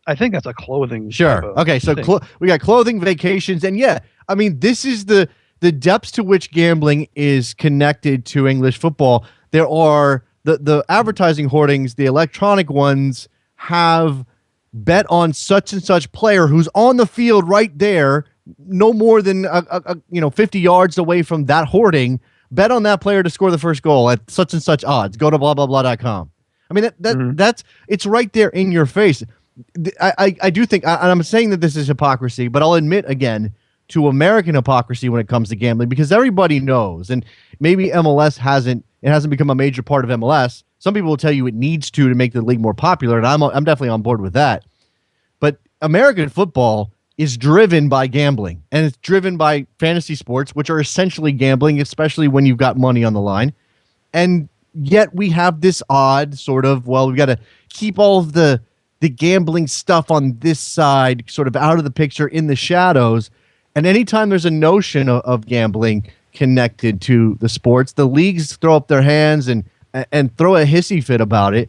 I think that's a clothing. Sure. Okay, so we got clothing, vacations, and yeah, I mean, this is the depths to which gambling is connected to English football. There are the advertising hoardings, the electronic ones have bet on such and such player who's on the field right there, no more than 50 yards away from that hoarding. Bet on that player to score the first goal at such and such odds. Go to blah, blah, blah.com. I mean, that's it's right there in your face. I do think, and I'm saying that this is hypocrisy, but I'll admit again to American hypocrisy when it comes to gambling, because everybody knows, and maybe MLS hasn't become a major part of MLS. Some people will tell you it needs to make the league more popular, and I'm definitely on board with that. But American football is driven by gambling, and it's driven by fantasy sports, which are essentially gambling, especially when you've got money on the line. And yet we have this odd sort of, we've got to keep all of the gambling stuff on this side sort of out of the picture in the shadows. And anytime there's a notion of gambling connected to the sports, the leagues throw up their hands and throw a hissy fit about it.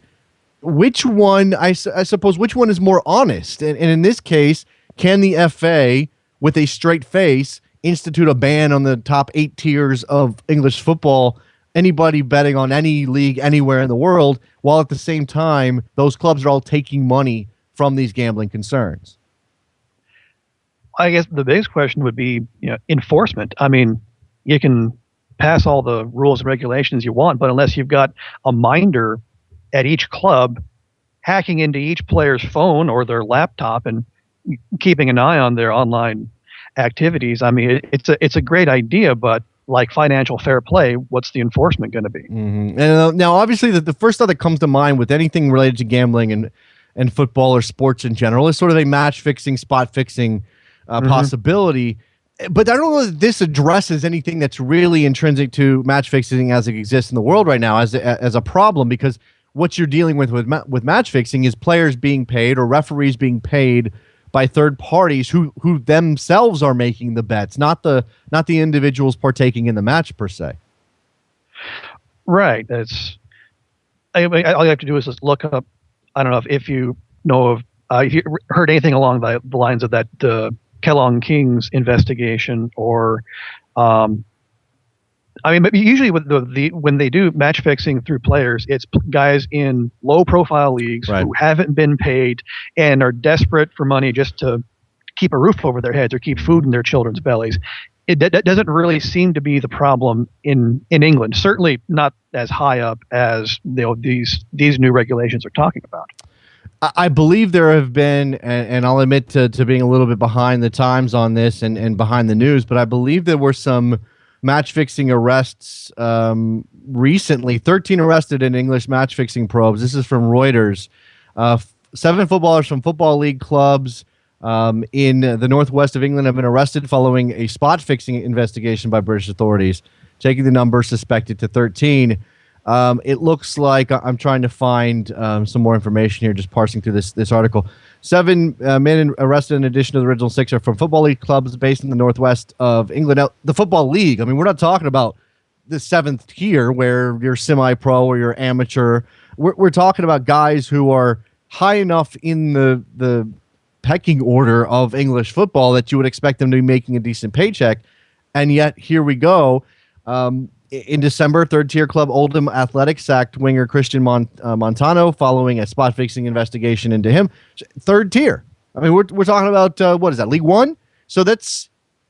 Which one, I suppose, which one is more honest? And in this case, can the FA, with a straight face, institute a ban on the top 8 tiers of English football, anybody betting on any league anywhere in the world, while at the same time, those clubs are all taking money from these gambling concerns? I guess the biggest question would be enforcement. I mean, you can pass all the rules and regulations you want, but unless you've got a minder at each club hacking into each player's phone or their laptop and keeping an eye on their online activities, I mean, it's a great idea, but like financial fair play, what's the enforcement going to be? Mm-hmm. And now, obviously, the first thought that comes to mind with anything related to gambling and football or sports in general is sort of a match fixing, spot fixing possibility. But I don't know that this addresses anything that's really intrinsic to match fixing as it exists in the world right now as a problem, because what you're dealing with match fixing is players being paid or referees being paid by third parties who themselves are making the bets, not the individuals partaking in the match per se. Right. All you have to do is just look up. I don't know if you know of if you heard anything along the lines of that Kellogg Kings investigation, or but usually with when they do match fixing through players, it's guys in low profile leagues who haven't been paid and are desperate for money just to keep a roof over their heads or keep food in their children's bellies. That doesn't really seem to be the problem in England. Certainly not as high up as these new regulations are talking about. I believe there have been, and I'll admit to being a little bit behind the times on this and behind the news, but I believe there were some match-fixing arrests recently. 13 arrested in English match-fixing probes. This is from Reuters. 7 footballers from football league clubs in the northwest of England have been arrested following a spot-fixing investigation by British authorities, taking the number suspected to 13. It looks like I'm trying to find some more information here, just parsing through this article. 7 men arrested in addition to the original 6 are from football league clubs based in the northwest of England. Now, the football league, I mean, we're not talking about the 7th tier where you're semi-pro or you're amateur. We're talking about guys who are high enough in the pecking order of English football that you would expect them to be making a decent paycheck. And yet, here we go. In December, third-tier club Oldham Athletic sacked winger Christian Montano following a spot-fixing investigation into him. Third tier. I mean, we're talking about, what is that, League One? So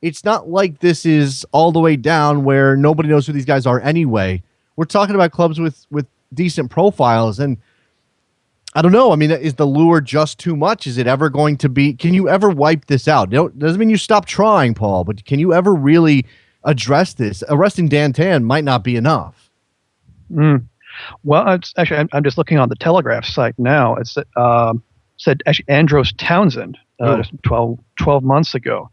it's not like this is all the way down where nobody knows who these guys are anyway. We're talking about clubs with decent profiles, and I don't know. I mean, is the lure just too much? Is it ever going to be? Can you ever wipe this out? Doesn't mean you stop trying, Paul, but can you ever really address this? Arresting Dan Tan might not be enough. Well, I'm just looking on the Telegraph site now. It's said actually Andros Townsend 12 months ago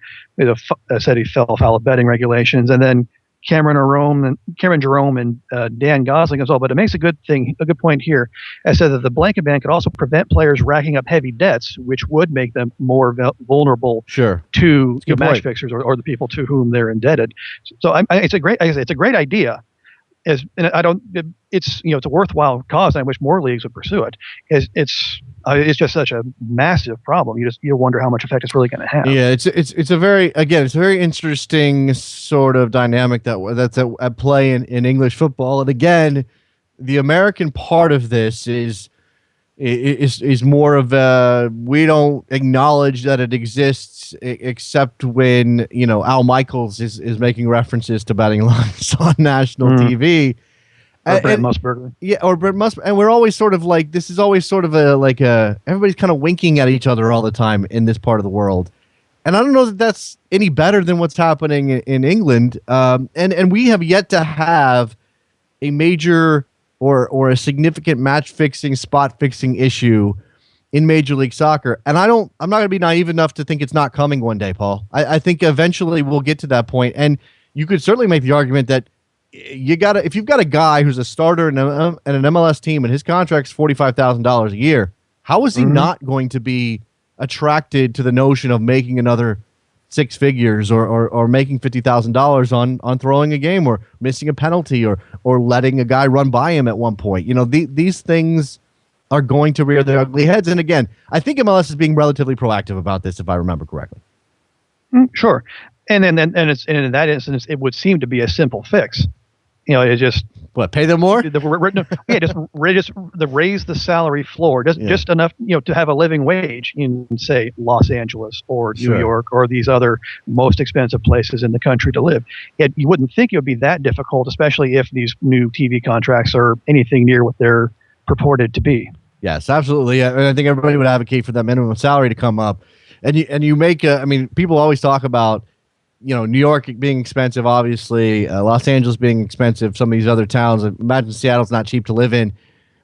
said he fell foul of betting regulations, and then Cameron Jerome and Dan Gosling as well. But it makes a good point here. I said that the blanket ban could also prevent players racking up heavy debts, which would make them more vulnerable to match fixers or the people to whom they're indebted. So it's a great idea. It's a worthwhile cause. I wish more leagues would pursue it. It's just such a massive problem. You wonder how much effect it's really going to have. Yeah, it's a very interesting sort of dynamic that's at play in English football. And again, the American part of this is more of a, we don't acknowledge that it exists except when Al Michaels is making references to betting lines on national TV. Or Brent Musburger. Yeah, or Brent Musburger. And we're always sort of like, this is always sort of everybody's kind of winking at each other all the time in this part of the world. And I don't know that that's any better than what's happening in England. And we have yet to have a major or a significant match fixing, spot fixing issue in Major League Soccer. And I'm not going to be naive enough to think it's not coming one day, Paul. I think eventually we'll get to that point. And you could certainly make the argument that if you've got a guy who's a starter in an MLS team and his contract's $45,000 a year, how is he not going to be attracted to the notion of making another 6 figures or making $50,000 on throwing a game or missing a penalty or letting a guy run by him at one point? These things are going to rear their ugly heads. And again, I think MLS is being relatively proactive about this, if I remember correctly. Sure. And in that instance, it would seem to be a simple fix. It just pay them more? Just raise the salary floor, just enough, to have a living wage in, say, Los Angeles or New York or these other most expensive places in the country to live. You wouldn't think it would be that difficult, especially if these new TV contracts are anything near what they're purported to be. Yes, absolutely. I think everybody would advocate for that minimum salary to come up. And you make people always talk about, New York being expensive, obviously, Los Angeles being expensive, some of these other towns. Imagine Seattle's not cheap to live in.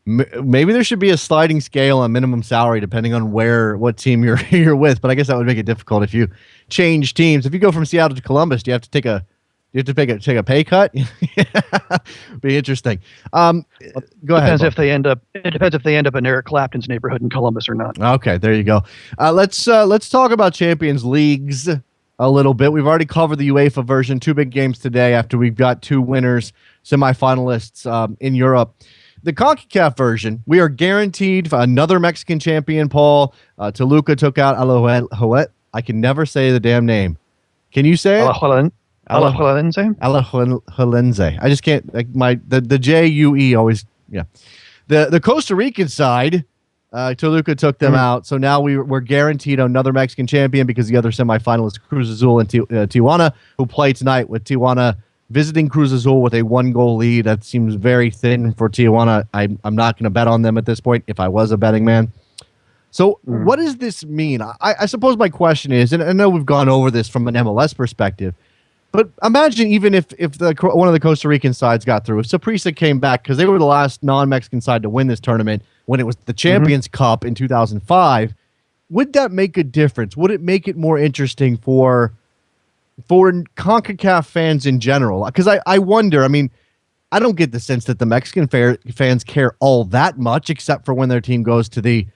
Maybe there should be a sliding scale on minimum salary depending on what team you're with. But I guess that would make it difficult if you change teams. If you go from Seattle to Columbus, do you have to take a You have to take a pay cut. Be interesting. Go ahead. Depends if they end up. It depends if they end up in Eric Clapton's neighborhood in Columbus or not. Okay, there you go. Let's talk about Champions Leagues a little bit. We've already covered the UEFA version. 2 big games today after we've got 2 winners, semifinalists in Europe. The CONCACAF version, we are guaranteed another Mexican champion, Paul. Toluca took out Alajuelense. I can never say the damn name. Can you say it? Alajuelense. Alajuelense. I just can't. Like the JUE always. Yeah. The Costa Rican side, Toluca took them out. So now we're guaranteed another Mexican champion because the other semifinalists, Cruz Azul and Tijuana, who play tonight with Tijuana visiting Cruz Azul with a 1-goal lead. That seems very thin for Tijuana. I'm not going to bet on them at this point if I was a betting man. So what does this mean? I suppose my question is, and I know we've gone over this from an MLS perspective, but imagine even if one of the Costa Rican sides got through, if Saprissa came back, because they were the last non-Mexican side to win this tournament when it was the Champions Cup in 2005, would that make a difference? Would it make it more interesting for CONCACAF fans in general? Because I wonder, I mean, I don't get the sense that the Mexican fans care all that much, except for when their team goes to the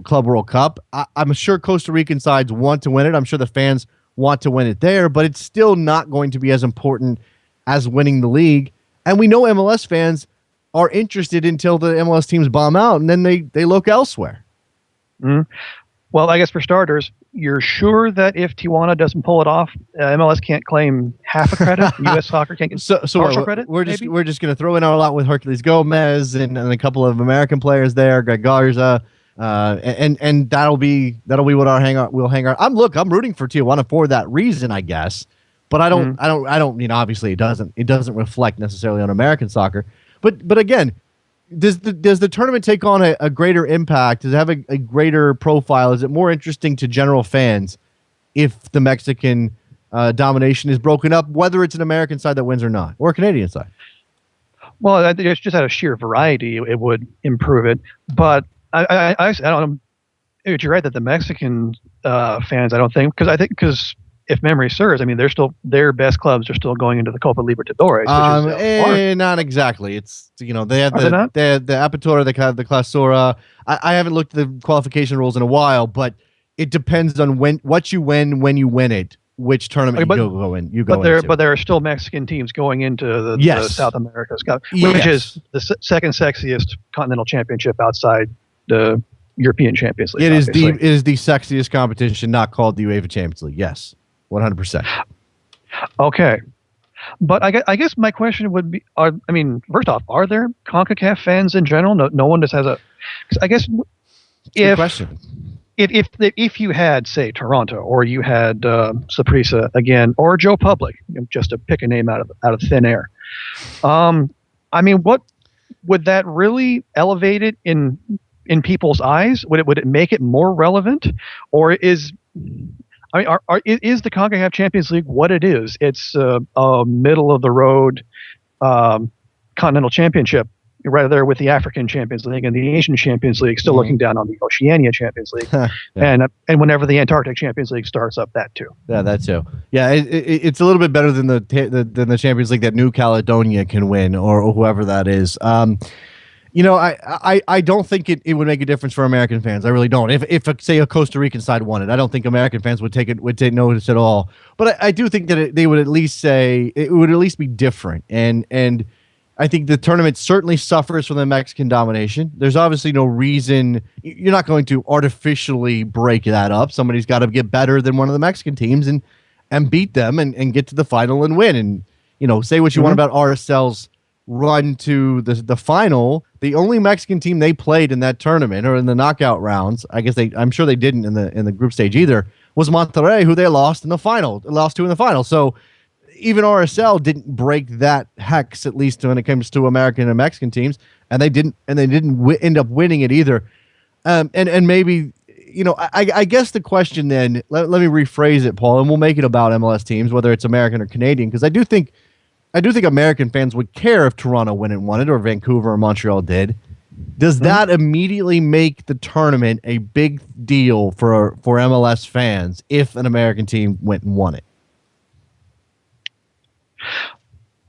Club World Cup. I'm sure Costa Rican sides want to win it. I'm sure the fans want to win it there, but it's still not going to be as important as winning the league. And we know MLS fans are interested until the MLS teams bomb out, and then they look elsewhere. Well, I guess for starters, you're sure that if Tijuana doesn't pull it off, MLS can't claim half a credit. U.S. Soccer can't get partial credit. We're just going to throw in our lot with Herculez Gomez and a couple of American players there, Greg Garza, and that'll be what we'll hang our. I'm rooting for Tijuana for that reason, I guess. But I don't. Obviously, it doesn't reflect necessarily on American soccer. But again, does the tournament take on a greater impact? Does it have a greater profile? Is it more interesting to general fans if the Mexican domination is broken up, whether it's an American side that wins or not, or a Canadian side? Well, I think it's just out of sheer variety, it would improve it. But I don't know. You're right that the Mexican fans, I don't think, because if memory serves, I mean, their best clubs are still going into the Copa Libertadores. Not exactly. It's they have the Apertura, they have the Clausura. I haven't looked at the qualification rules in a while, but it depends on what you win when you win it, which tournament you go into. But there are still Mexican teams going into the South America's Cup, which is the second sexiest continental championship outside the European Champions League. It is the sexiest competition, not called the UEFA Champions League. Yes. 100%. Okay. But I guess my question would be, first off, are there CONCACAF fans in general? No one just has a... Cause I guess good question. If you had, say, Toronto, or you had Saprissa again, or Joe Public, just to pick a name out of thin air, what would that really elevate it in people's eyes? Would it make it more relevant, or is the CONCACAF Champions League what it is? It's a middle-of-the-road continental championship, right there with the African Champions League and the Asian Champions League, still looking down on the Oceania Champions League, and whenever the Antarctic Champions League starts up, that too. Yeah, that too. Yeah, it's a little bit better than the Champions League that New Caledonia can win, or whoever that is. I don't think it would make a difference for American fans. I really don't. If say a Costa Rican side won it, I don't think American fans would take notice at all. But I do think that they would at least say it would at least be different. And I think the tournament certainly suffers from the Mexican domination. There's obviously no reason. You're not going to artificially break that up. Somebody's got to get better than one of the Mexican teams and beat them and get to the final and win. And say what you want about RSL's run to the final. The only Mexican team they played in that tournament or in the knockout rounds, I'm sure they didn't in the group stage either, was Monterrey, who they lost to in the final. So even RSL didn't break that hex, at least when it comes to American and Mexican teams, and they didn't end up winning it either. And maybe I guess the question then, let me rephrase it, Paul, and we'll make it about MLS teams, whether it's American or Canadian, because I do think American fans would care if Toronto won it or Vancouver or Montreal did. Does that immediately make the tournament a big deal for MLS fans if an American team went and won it?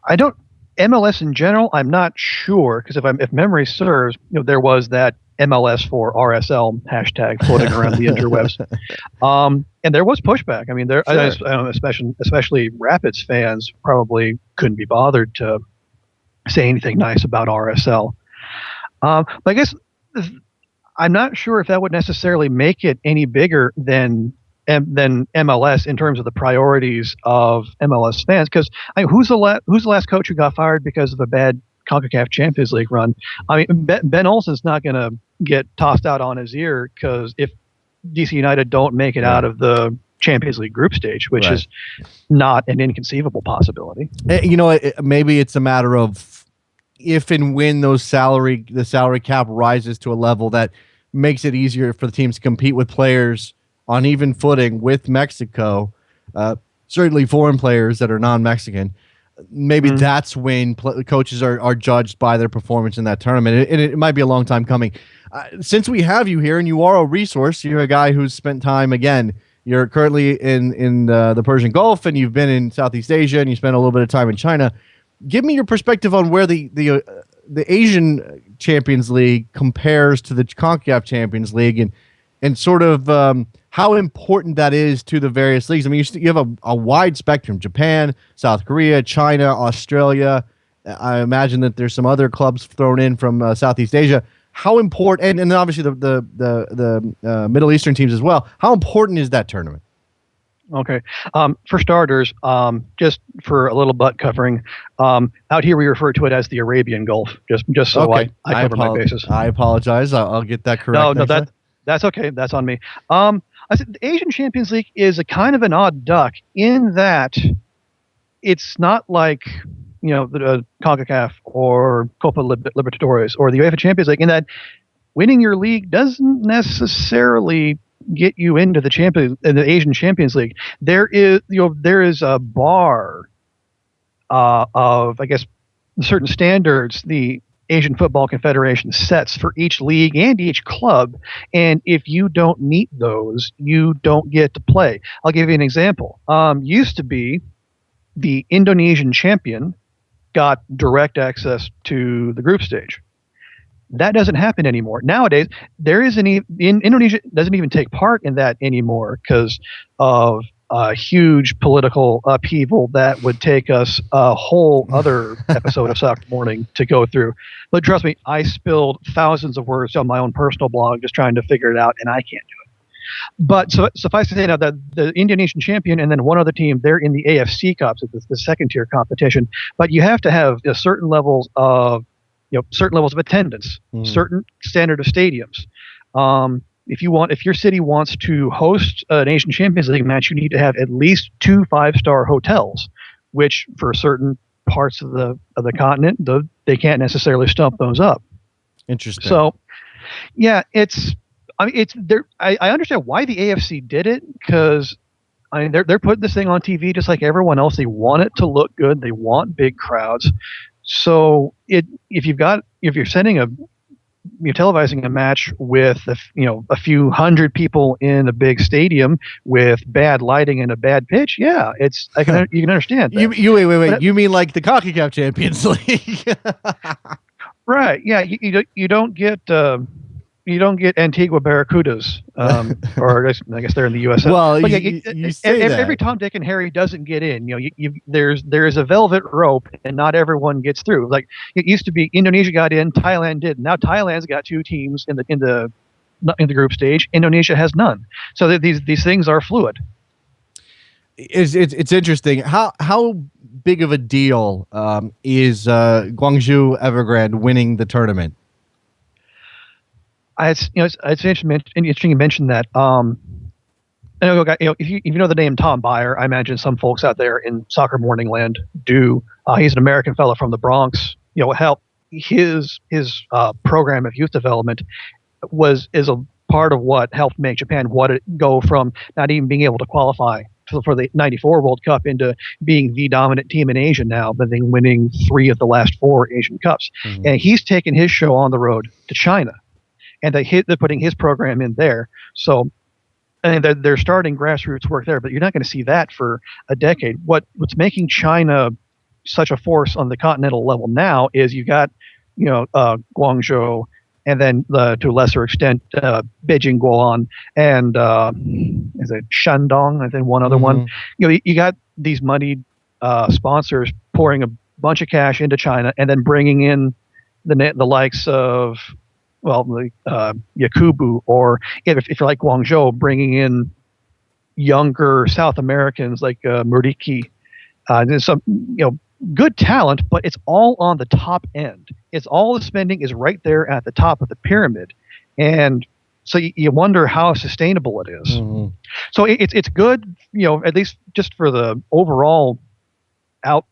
I don't MLS in general. I'm not sure because if memory serves, there was that MLS for RSL hashtag floating around the interwebs, and there was pushback. I mean, I don't know, especially Rapids fans probably couldn't be bothered to say anything nice about RSL. But I guess I'm not sure if that would necessarily make it any bigger than MLS in terms of the priorities of MLS fans. Because who's the last coach who got fired because of a bad CONCACAF Champions League run? I mean, Ben Olsen's not going to get tossed out on his ear because if DC United don't make it out of the Champions League group stage, which is not an inconceivable possibility. Maybe it's a matter of if and when the salary cap rises to a level that makes it easier for the teams to compete with players on even footing with Mexico, certainly foreign players that are non-Mexican. Maybe that's when coaches are judged by their performance in that tournament. And it might be a long time coming. Since we have you here and you are a resource, you're a guy who's spent time, again, you're currently in the Persian Gulf and you've been in Southeast Asia and you spent a little bit of time in China. Give me your perspective on where the Asian Champions League compares to the CONCACAF Champions League and sort of how important that is to the various leagues. I mean, you have a wide spectrum: Japan, South Korea, China, Australia. I imagine that there's some other clubs thrown in from Southeast Asia. How important, and then obviously the Middle Eastern teams as well. How important is that tournament? Okay. For starters, just for a little butt covering, out here we refer to it as the Arabian Gulf. Just so I cover my bases. I apologize. I'll get that correct. No, that's okay. That's on me. I said the Asian Champions League is a kind of an odd duck in that it's not like the CONCACAF or Copa Libertadores or the UEFA Champions League, in that winning your league doesn't necessarily get you into the Asian Champions League. There is a bar of, I guess, certain standards the Asian Football Confederation sets for each league and each club, and if you don't meet those, you don't get to play. I'll give you an example. Used to be the Indonesian champion got direct access to the group stage. That doesn't happen anymore. Nowadays, Indonesia doesn't even take part in that anymore because of a huge political upheaval that would take us a whole other episode of Soccer Morning to go through. But trust me, I spilled thousands of words on my own personal blog just trying to figure it out, and I can't do it. But suffice to say now that the Indonesian champion and then one other team, they're in the AFC Cup, so it's the second tier competition. But you have to have certain levels of attendance, certain standard of stadiums. If your city wants to host an Asian Champions League match, you need to have at least 2 5-star hotels, which for certain parts of the continent, they can't necessarily stump those up. Interesting. So, yeah, I understand why the AFC did it, because they're putting this thing on TV just like everyone else. They want it to look good. They want big crowds. So if you're televising a match with a few hundred people in a big stadium with bad lighting and a bad pitch, you can understand that. Wait. You mean like the CONCACAF Champions League? Right? Yeah. You don't get Antigua Barracudas, or I guess they're in the U.S. Well, but you say that. Every Tom, Dick, and Harry doesn't get in. There's a velvet rope, and not everyone gets through. Like it used to be, Indonesia got in, Thailand did. Now Thailand's got 2 teams in the group stage. Indonesia has none. So these things are fluid. It's interesting. How big of a deal is Gwangju Evergrande winning the tournament? It's interesting you mentioned that. If you know the name Tom Byer, I imagine some folks out there in Soccer Morning Land do. He's an American fellow from the Bronx. His program of youth development is a part of what helped make Japan go from not even being able to qualify for the '94 World Cup into being the dominant team in Asia now, but then winning 3 of the last 4 Asian Cups. Mm-hmm. And he's taken his show on the road to China. And they're putting his program in there. So they're starting grassroots work there, but you're not going to see that for a decade. What's making China such a force on the continental level now is you got, Guangzhou, and then to a lesser extent, Beijing, Guoan, and is it Shandong? And then one other one. You got these moneyed sponsors pouring a bunch of cash into China, and then bringing in the likes of, the Yakubu, or if you're like Guangzhou, bringing in younger South Americans like Muriki. There's some good talent, but it's all on the top end. It's all the spending is right there at the top of the pyramid, and so you wonder how sustainable it is. So it's good, at least just for the overall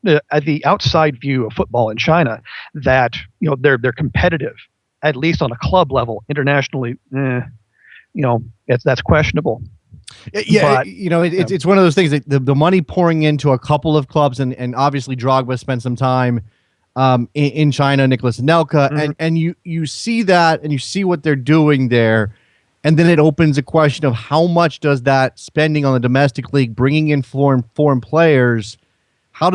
the outside view of football in China, that they're competitive, at least on a club level. Internationally, that's questionable. Yeah, But, it's one of those things that the money pouring into a couple of clubs, and obviously Drogba spent some time in China, Nicholas Anelka, and you see that, and you see what they're doing there, and then it opens a question of how much does that spending on the domestic league, bringing in foreign players, how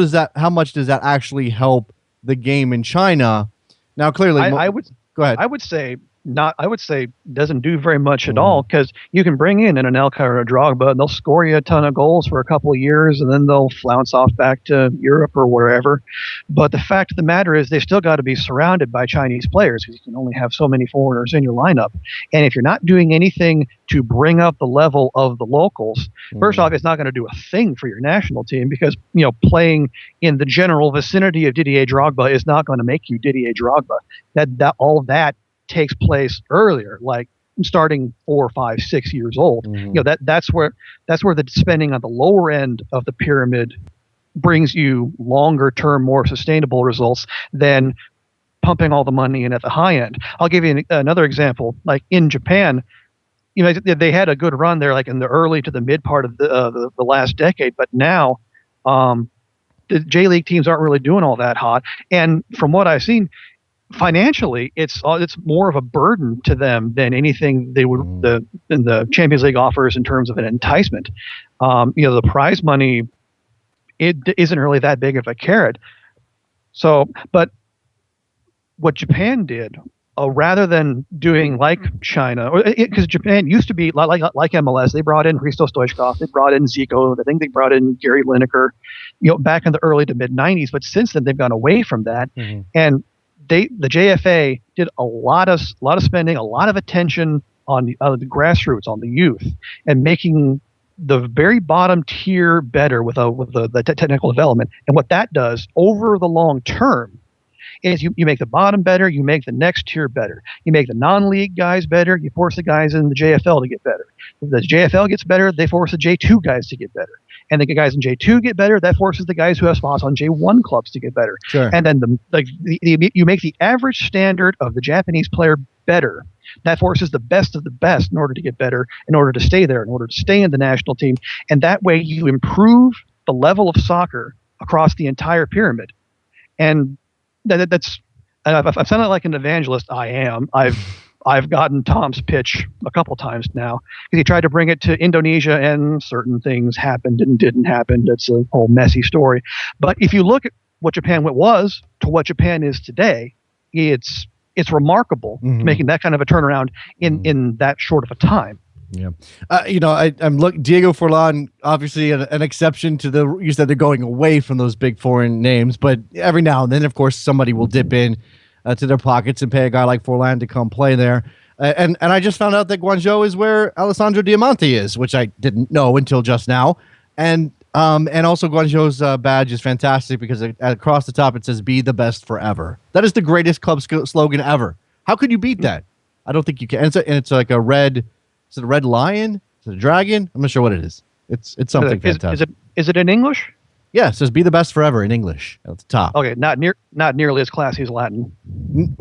much does that actually help the game in China? Now, clearly, I would go ahead. I would say not. I would say doesn't do very much at all, because you can bring in an Anelka or a Drogba, and they'll score you a ton of goals for a couple of years, and then they'll flounce off back to Europe or wherever. But the fact of the matter is, they still got to be surrounded by Chinese players, because you can only have so many foreigners in your lineup. And if you're not doing anything to bring up the level of the locals, first off, it's not going to do a thing for your national team, because playing in the general vicinity of Didier Drogba is not going to make you Didier Drogba. That all of that takes place earlier, like starting 4, 5, 6 years old. That's where the spending on the lower end of the pyramid brings you longer term, more sustainable results than pumping all the money in at the high end. I'll give you another example. Like in Japan, they had a good run there, like in the early to the mid part of the last decade, but now the J League teams aren't really doing all that hot. And from what I've seen, financially, it's more of a burden to them than anything they would the Champions League offers in terms of an enticement. The prize money, it isn't really that big of a carrot. So, but what Japan did, rather than doing like China, because Japan used to be like MLS, they brought in Hristo Stoichkov, they brought in Zico, I think they brought in Gary Lineker, back in the early to mid '90s. But since then, they've gone away from that, and the JFA did a lot of spending, a lot of attention on the grassroots, on the youth, and making the very bottom tier better with the technical development. And what that does over the long term is you make the bottom better, you make the next tier better, you make the non-league guys better, you force the guys in the JFL to get better. If the JFL gets better, they force the J2 guys to get better. And the guys in J2 get better, that forces the guys who have spots on J1 clubs to get better. Sure. And then you make the average standard of the Japanese player better. That forces the best of the best in order to get better, in order to stay there, in order to stay in the national team. And that way you improve the level of soccer across the entire pyramid. And that's I've sounded like an evangelist. I am. I've gotten Tom's pitch a couple times now, because he tried to bring it to Indonesia, and certain things happened and didn't happen. It's a whole messy story. But if you look at what Japan was to what Japan is today, it's remarkable, making that kind of a turnaround in that short of a time. Yeah. I'm Diego Forlan, obviously an exception to you said they're going away from those big foreign names, but every now and then, of course, somebody will dip in to their pockets and pay a guy like Forlan to come play there. And I just found out that Guangzhou is where Alessandro Diamanti is, which I didn't know until just now. And also Guangzhou's badge is fantastic, because across the top it says "Be the best forever." That is the greatest club slogan ever. How could you beat that? I don't think you can. And it's like a red. Is it a red lion? Is it a dragon? I'm not sure what it is. It's something fantastic. Is it in English? Yeah, it says "Be the best forever" in English at the top. Okay, not nearly as classy as Latin.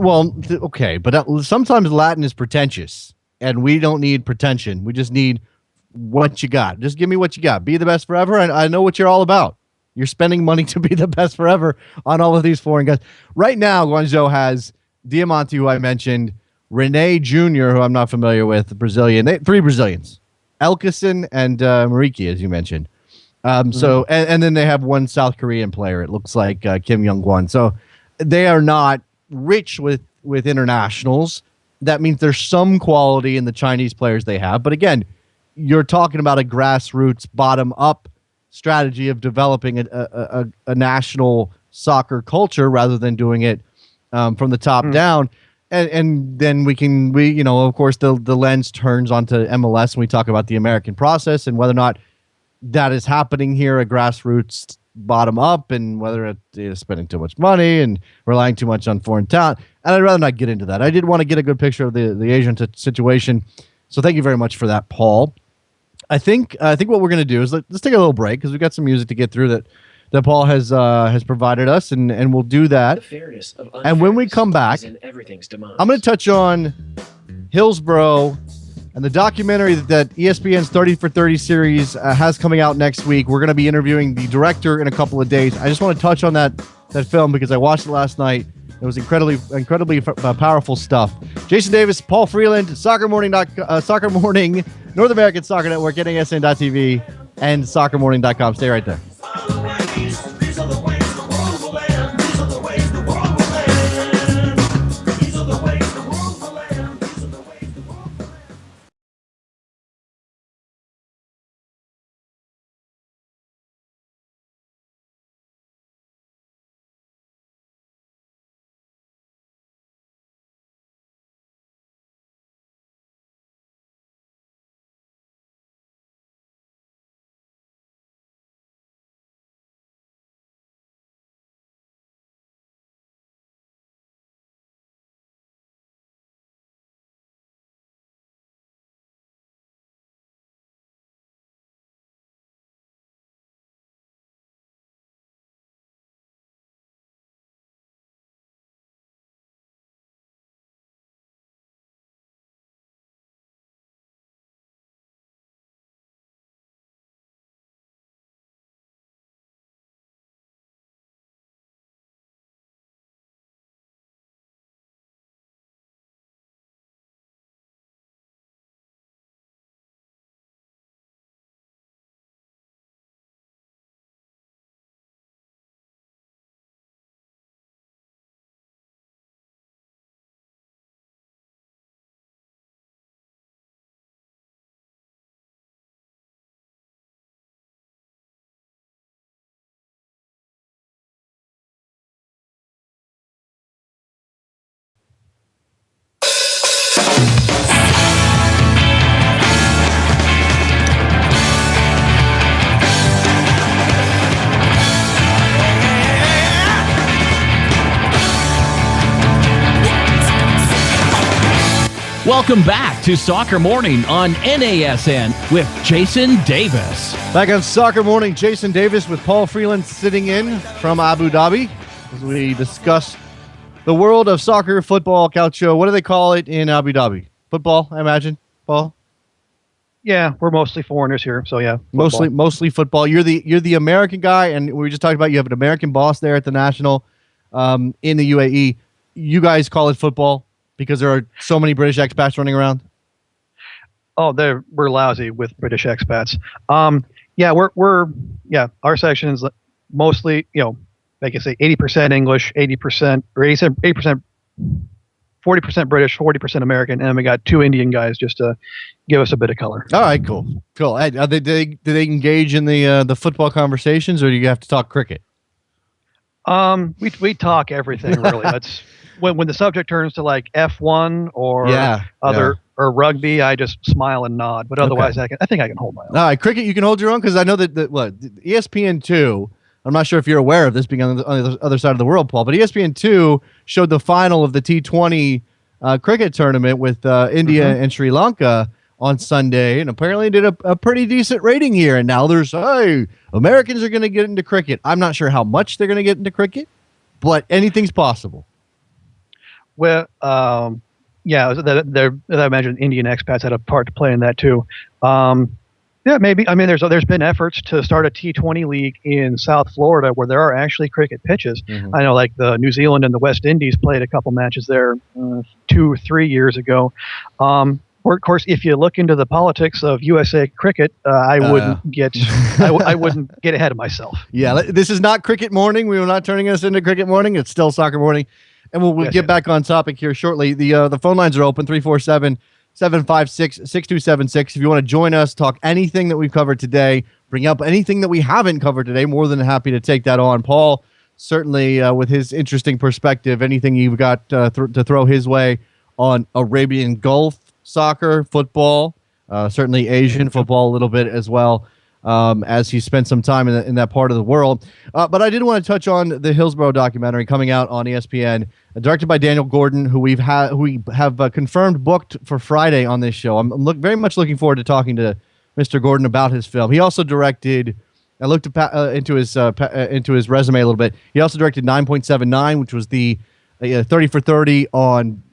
Okay, but sometimes Latin is pretentious, and we don't need pretension. We just need what you got. Just give me what you got. Be the best forever, and I know what you're all about. You're spending money to be the best forever on all of these foreign guys. Right now, Guangzhou has Diamanti, who I mentioned, Rene Jr., who I'm not familiar with, Brazilian. 3 Brazilians. Elkison and Mariki, as you mentioned. So and then they have one South Korean player. It looks like Kim Young-won. So they are not rich with internationals. That means there's some quality in the Chinese players they have. But again, you're talking about a grassroots, bottom-up strategy of developing a national soccer culture rather than doing it from the top down. And then we of course the lens turns onto MLS when we talk about the American process and whether or not that is happening here, a grassroots bottom up, and whether it is spending too much money and relying too much on foreign talent. And I'd rather not get into that. I did want to get a good picture of the Asian situation. So thank you very much for that, Paul. I think what we're going to do is let's take a little break because we've got some music to get through that Paul has provided us, and we'll do that. And when we come back, I'm going to touch on Hillsborough and the documentary that ESPN's 30 for 30 series has coming out next week. We're going to be interviewing the director in a couple of days. I just want to touch on that film because I watched it last night. It was incredibly powerful stuff. Jason Davis, Paul Freeland, Soccer Morning, North American Soccer Network, NASN.TV, and SoccerMorning.com. Stay right there. Welcome back to Soccer Morning on NASN with Jason Davis. Back on Soccer Morning, Jason Davis with Paul Freeland sitting in from Abu Dhabi as we discuss the world of soccer, football, calcio. What do they call it in Abu Dhabi? Football, I imagine, Paul? Yeah, we're mostly foreigners here, so yeah. Football. Mostly football. You're the American guy, and we just talked about you have an American boss there at the National in the UAE. You guys call it football because there are so many British expats running around? Oh, we're lousy with British expats. Our section is mostly, like I say, 80% English, 80% or 80%, 40% British, 40% American, and we got 2 Indian guys just to give us a bit of color. All right, cool. Do they engage in the football conversations, or do you have to talk cricket? We talk everything really. That's when the subject turns to like F1 or or rugby, I just smile and nod. But otherwise, I think I can hold my own. All right, cricket, you can hold your own because I know that ESPN2. I'm not sure if you're aware of this being on the other side of the world, Paul, but ESPN2 showed the final of the T20 cricket tournament with India and Sri Lanka on Sunday, and apparently did a pretty decent rating here. And now there's, Americans are going to get into cricket. I'm not sure how much they're going to get into cricket, but anything's possible. Well, I imagine Indian expats had a part to play in that too. Yeah, maybe. I mean, there's been efforts to start a T20 league in South Florida where there are actually cricket pitches. I know, like the New Zealand and the West Indies played a couple matches there 2 or 3 years ago. Of course, if you look into the politics of USA cricket, I wouldn't get I wouldn't get ahead of myself. Yeah, this is not cricket morning. We are not turning us into cricket morning. It's still soccer morning, and we'll get back on topic here shortly. The phone lines are open 347-756-6276. If you want to join us, talk anything that we've covered today, bring up anything that we haven't covered today, more than happy to take that on. Paul, certainly with his interesting perspective, anything you've got to throw his way on Arabian Gulf soccer, football, certainly Asian football a little bit as well, as he spent some time in that part of the world. But I did want to touch on the Hillsborough documentary coming out on ESPN, directed by Daniel Gordon, who we have confirmed booked for Friday on this show. I'm very much looking forward to talking to Mr. Gordon about his film. He also directed. I looked into his resume a little bit. He also directed 9.79, which was the 30 for 30 on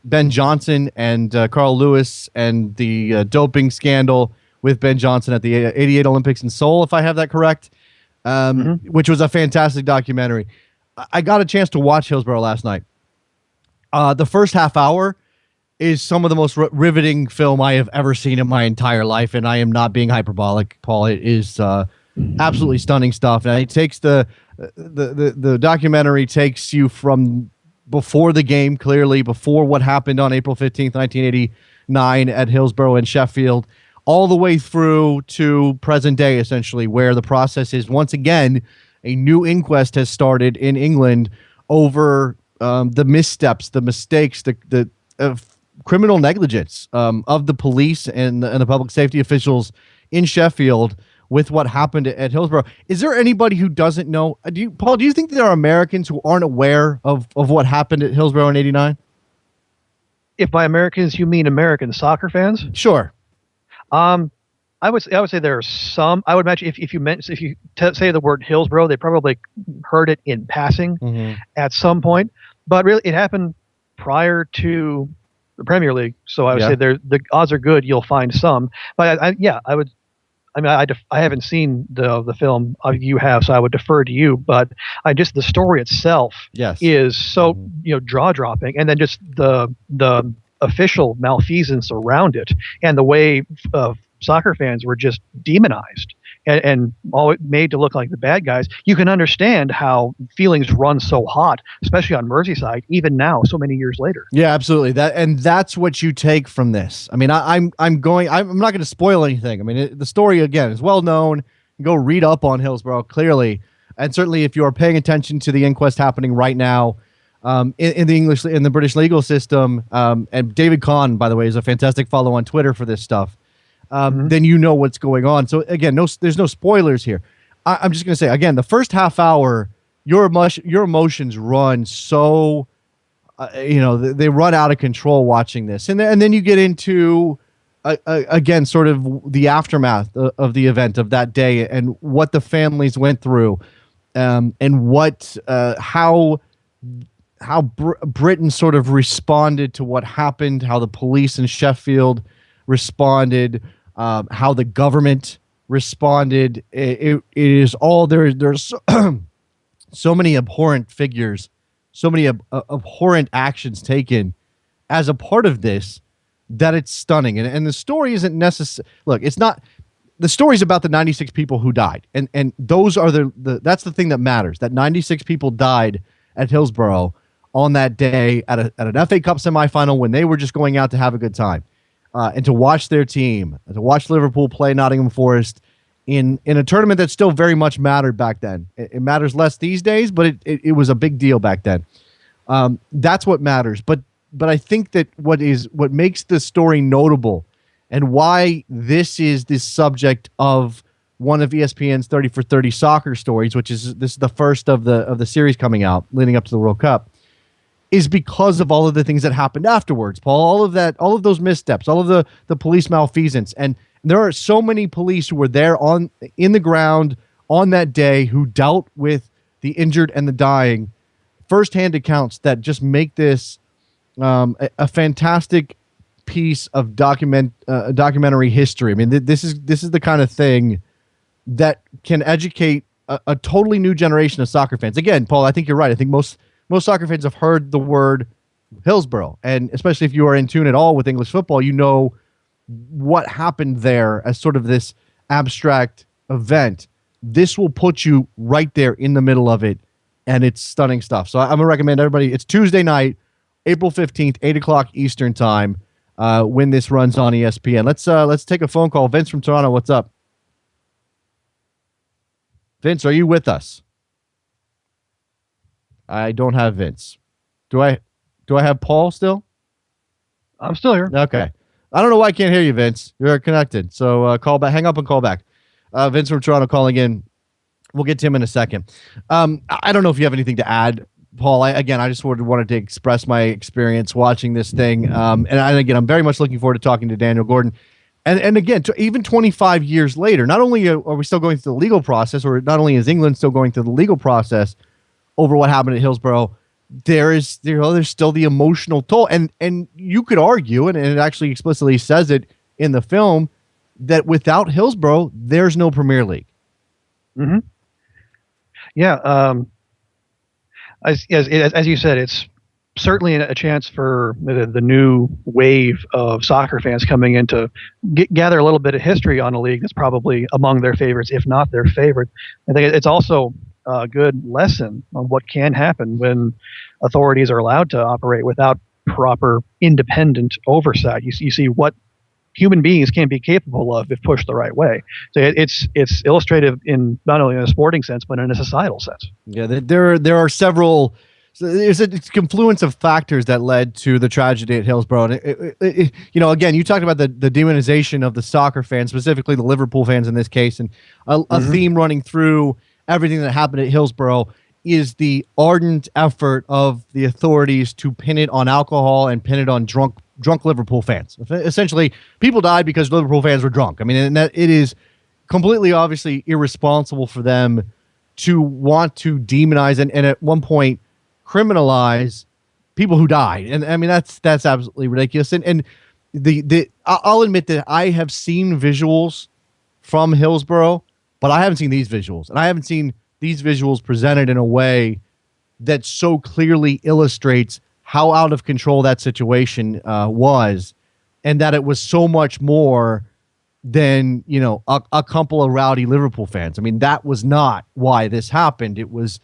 Ben Johnson and Carl Lewis and the doping scandal with Ben Johnson at the 88 Olympics in Seoul, if I have that correct, which was a fantastic documentary. I got a chance to watch Hillsborough last night. The first half hour is some of the most riveting film I have ever seen in my entire life, and I am not being hyperbolic, Paul. It is absolutely stunning stuff. And it takes the documentary takes you from before the game, clearly before what happened on April 15th, 1989 at Hillsborough and Sheffield, all the way through to present day, essentially, where the process is once again a new inquest has started in England over the missteps, the mistakes, the criminal negligence of the police and the public safety officials in Sheffield with what happened at Hillsborough. Is there anybody who doesn't know? Paul, do you think there are Americans who aren't aware of what happened at Hillsborough in '89? If by Americans you mean American soccer fans? Sure. I would say there are some. I would imagine if you say the word Hillsborough, they probably heard it in passing at some point. But really, it happened prior to the Premier League, so I would say the odds are good you'll find some. But I would. I mean, I haven't seen the film you have, so I would defer to you. But the story itself is so jaw dropping, and then just the official malfeasance around it, and the way soccer fans were just demonized and all made to look like the bad guys. You can understand how feelings run so hot, especially on Merseyside, even now, so many years later. Yeah, absolutely. That's what you take from this. I mean, I'm not going to spoil anything. I mean, the story again is well known. Go read up on Hillsborough clearly, and certainly if you are paying attention to the inquest happening right now in the British legal system. And David Kahn, by the way, is a fantastic follow on Twitter for this stuff. Then you know what's going on. So again, there's no spoilers here. I'm just going to say again, the first half hour, your emotions run so, they run out of control watching this, and then you get into again sort of the aftermath of the event of that day and what the families went through, and what how Britain sort of responded to what happened, how the police in Sheffield responded. How the government responded. It is all there. There's so many abhorrent figures, so many abhorrent actions taken as a part of this that it's stunning. And the story isn't necessary. Look, it's not. The story's about the 96 people who died, and those are that's the thing that matters. That 96 people died at Hillsborough on that day at an FA Cup semifinal when they were just going out to have a good time. And to watch their team, to watch Liverpool play Nottingham Forest in a tournament that still very much mattered back then. It matters less these days, but it was a big deal back then. That's what matters. But I think that what makes the story notable and why this is the subject of one of ESPN's 30 for 30 soccer stories, this is the first of the series coming out leading up to the World Cup, is because of all of the things that happened afterwards, Paul. All of those missteps, all of the police malfeasance, and there are so many police who were there in the ground on that day who dealt with the injured and the dying, firsthand accounts that just make this a fantastic piece of documentary history. I mean, this is the kind of thing that can educate a totally new generation of soccer fans. Again, Paul, I think you're right. I think most soccer fans have heard the word Hillsborough. And especially if you are in tune at all with English football, you know what happened there as sort of this abstract event. This will put you right there in the middle of it, and it's stunning stuff. So I'm going to recommend everybody. It's Tuesday night, April 15th, 8 o'clock Eastern time, when this runs on ESPN. Let's take a phone call. Vince from Toronto, what's up? Vince, are you with us? I don't have Vince. Do I have Paul still? I'm still here. Okay. I don't know why I can't hear you, Vince. You're connected. So call back. Hang up and call back. Vince from Toronto calling in. We'll get to him in a second. I don't know if you have anything to add, Paul. I just wanted to express my experience watching this thing. And again, I'm very much looking forward to talking to Daniel Gordon. And again, even 25 years later, not only are we still going through the legal process, or not only is England still going through the legal process over what happened at Hillsborough, there's still the emotional toll. And you could argue, and it actually explicitly says it in the film, that without Hillsborough, there's no Premier League. Mm-hmm. Yeah. As you said, it's certainly a chance for the new wave of soccer fans coming in to gather a little bit of history on a league that's probably among their favorites, if not their favorite. I think it's also a good lesson on what can happen when authorities are allowed to operate without proper independent oversight. You see what human beings can be capable of if pushed the right way. So it's illustrative in not only in a sporting sense, but in a societal sense. Yeah, there are several. So it's a confluence of factors that led to the tragedy at Hillsborough. And again, you talked about the demonization of the soccer fans, specifically the Liverpool fans in this case, and a theme running through everything that happened at Hillsborough is the ardent effort of the authorities to pin it on alcohol and pin it on drunk Liverpool fans. Essentially, people died because Liverpool fans were drunk. I mean, and that it is completely obviously irresponsible for them to want to demonize and at one point criminalize people who died. And I mean, that's absolutely ridiculous. And I'll admit that I have seen visuals from Hillsborough, but I haven't seen these visuals. And I haven't seen these visuals presented in a way that so clearly illustrates how out of control that situation was, and that it was so much more than, a couple of rowdy Liverpool fans. I mean, that was not why this happened. It was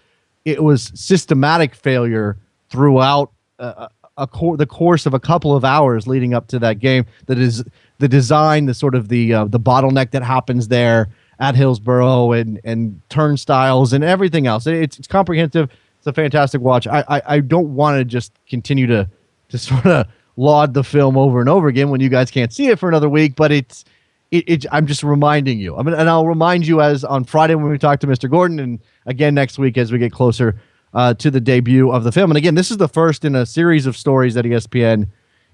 systematic failure throughout the course of a couple of hours leading up to that game. That is the design, the sort of the bottleneck that happens there at Hillsborough and turnstiles and everything else. It's comprehensive. It's a fantastic watch. I don't want to just continue to sort of laud the film over and over again when you guys can't see it for another week, but I'm just reminding you. And I'll remind you as on Friday when we talk to Mr. Gordon, and again next week as we get closer to the debut of the film. And again, this is the first in a series of stories that ESPN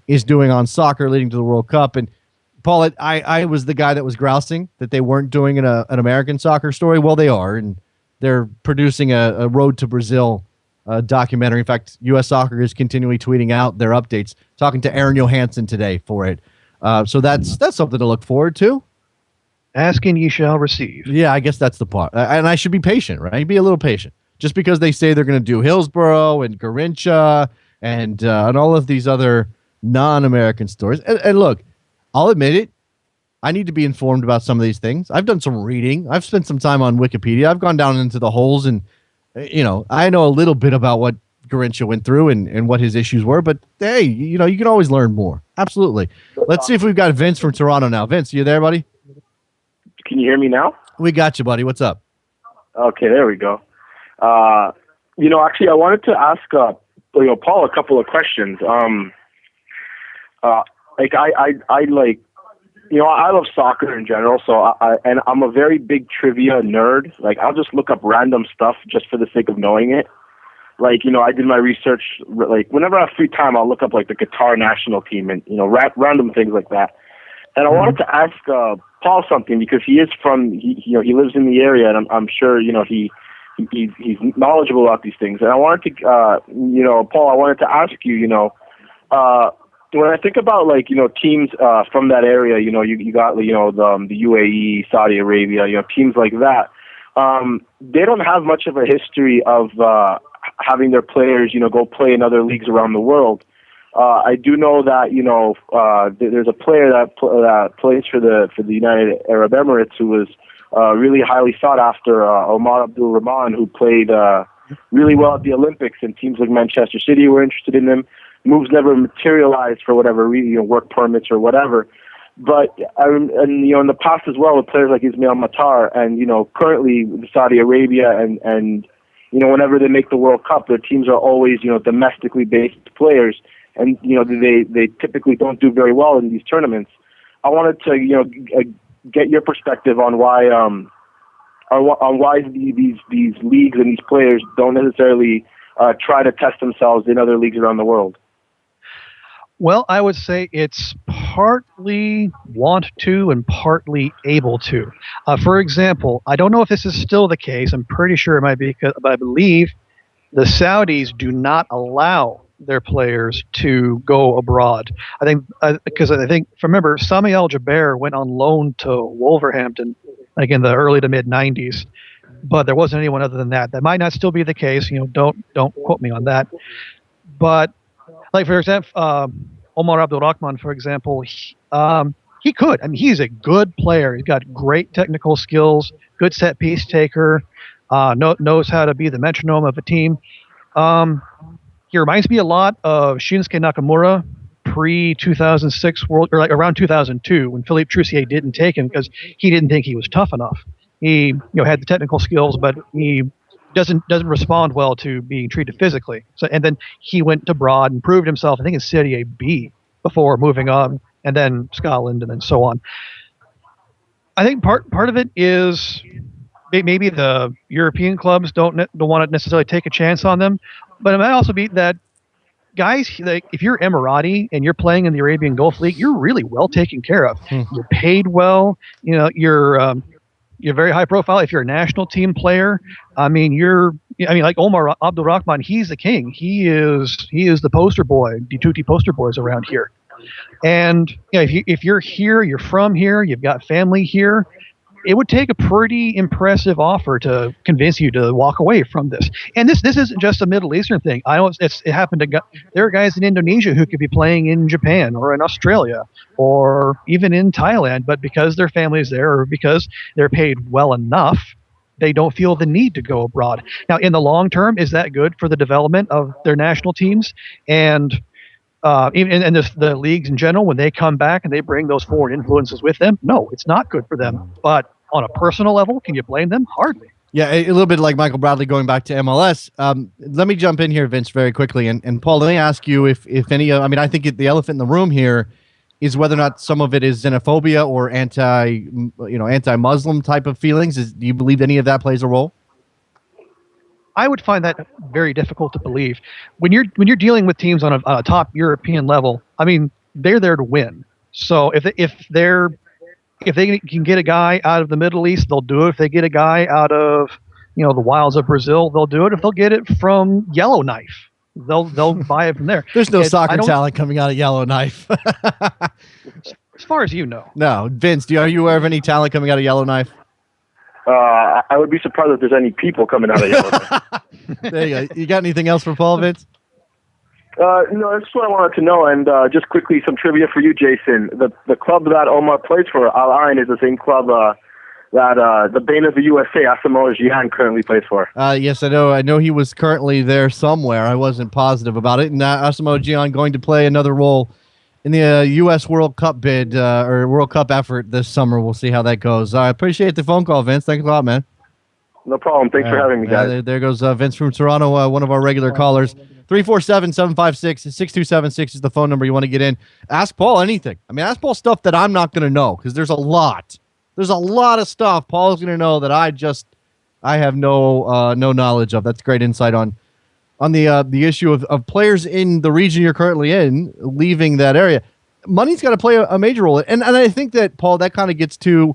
is doing on soccer leading to the World Cup. And Paul, I was the guy that was grousing that they weren't doing an American soccer story. Well, they are, and they're producing a Road to Brazil documentary. In fact, U.S. Soccer is continually tweeting out their updates, talking to Aaron Johansson today for it. So that's something to look forward to. Ask and ye shall receive. Yeah, I guess that's the part. And I should be patient, right? Be a little patient. Just because they say they're going to do Hillsborough and Garincha and all of these other non-American stories. And look, I'll admit it. I need to be informed about some of these things. I've done some reading. I've spent some time on Wikipedia. I've gone down into the holes and, I know a little bit about what Garincha went through and what his issues were. But, hey, you can always learn more. Absolutely. Let's see if we've got Vince from Toronto now. Vince, you there, buddy? Can you hear me now? We got you, buddy. What's up? Okay, there we go. Actually, I wanted to ask, Paul, a couple of questions. I love soccer in general, so I'm a very big trivia nerd. Like, I'll just look up random stuff just for the sake of knowing it. Like, I did my research, like, whenever I have free time, I'll look up, like, the Qatar national team and, random things like that. And I wanted to ask Paul something, because he is he lives in the area, and I'm sure, he's knowledgeable about these things. And I wanted to, Paul, I wanted to ask you, when I think about, like, teams from that area, you got, the UAE, Saudi Arabia, teams like that, they don't have much of a history of having their players, go play in other leagues around the world. I do know that there's a player that plays for the United Arab Emirates who was really highly sought after, Omar Abdul Rahman, who played really well at the Olympics, and teams like Manchester City were interested in him. Moves never materialized for whatever reason, work permits or whatever. But in the past as well, with players like Ismail Matar, and currently with Saudi Arabia, and whenever they make the World Cup, their teams are always domestically based players, and they typically don't do very well in these tournaments. I wanted to get your perspective on why these leagues and these players don't necessarily try to test themselves in other leagues around the world. Well, I would say it's partly want to and partly able to. For example, I don't know if this is still the case. I'm pretty sure it might be, but I believe the Saudis do not allow their players to go abroad. I think remember, Sami Al-Jaber went on loan to Wolverhampton like in the early to mid 90s, but there wasn't anyone other than that. That might not still be the case. Don't quote me on that. But like, for example, Omar Abdul Rahman, for example, he could. I mean, he's a good player. He's got great technical skills, good set piece taker, knows how to be the metronome of a team. He reminds me a lot of Shinsuke Nakamura pre-2006 World, or like around 2002, when Philippe Troussier didn't take him because he didn't think he was tough enough. He had the technical skills, but he doesn't respond well to being treated physically. So, and then he went abroad and proved himself, I think, in Serie B before moving on, and then Scotland, and then so on. I think part of it is maybe the European clubs don't want to necessarily take a chance on them, but it might also be that guys, like, if you're Emirati and you're playing in the Arabian Gulf League, you're really well taken care of. You're paid well. You're very high profile. If you're a national team player, like Omar Abdul Rahman, he's the king. He is the poster boy, the tutti poster boys around here. And if you're here, you're from here, you've got family here, it would take a pretty impressive offer to convince you to walk away from this. And this isn't just a Middle Eastern thing. I know it happened to there are guys in Indonesia who could be playing in Japan or in Australia or even in Thailand, but because their family's there or because they're paid well enough, they don't feel the need to go abroad. Now, in the long term, is that good for the development of their national teams and even the leagues in general, when they come back and they bring those foreign influences with them? No, it's not good for them. But on a personal level, can you blame them? Hardly. Yeah, a little bit like Michael Bradley going back to MLS. Let me jump in here, Vince, very quickly. And Paul, let me ask you if any, I think the elephant in the room here is whether or not some of it is xenophobia or anti-Muslim type of feelings. Do you believe any of that plays a role? I would find that very difficult to believe. When you're dealing with teams on a top European level, I mean, they're there to win. So if they can get a guy out of the Middle East, they'll do it. If they get a guy out of the wilds of Brazil, they'll do it. If they'll get it from Yellowknife, they'll buy it from there. There's no soccer talent coming out of Yellowknife. As far as you know. No, Vince, are you aware of any talent coming out of Yellowknife? I would be surprised if there's any people coming out of Yellowknife. There you go. You got anything else for Paul, Vince? No, that's what I wanted to know. And just quickly, some trivia for you, Jason. The club that Omar plays for, Al Ain, is the same club that the Bane of the USA, Asamoah Gyan, currently plays for. Yes, I know. I know he was currently there somewhere. I wasn't positive about it. And Asamoah Gyan going to play another role in the U.S. World Cup bid or World Cup effort this summer. We'll see how that goes. I appreciate the phone call, Vince. Thanks a lot, man. No problem. Thanks for having me, guys. There goes Vince from Toronto, one of our regular callers. 347-756-6276 is the phone number you want to get in. Ask Paul anything. Ask Paul stuff that I'm not going to know, because there's a lot. There's a lot of stuff Paul's going to know that I have no knowledge of. That's great insight on the issue of players in the region you're currently in leaving that area. Money's got to play a major role. And I think that, Paul, that kind of gets to,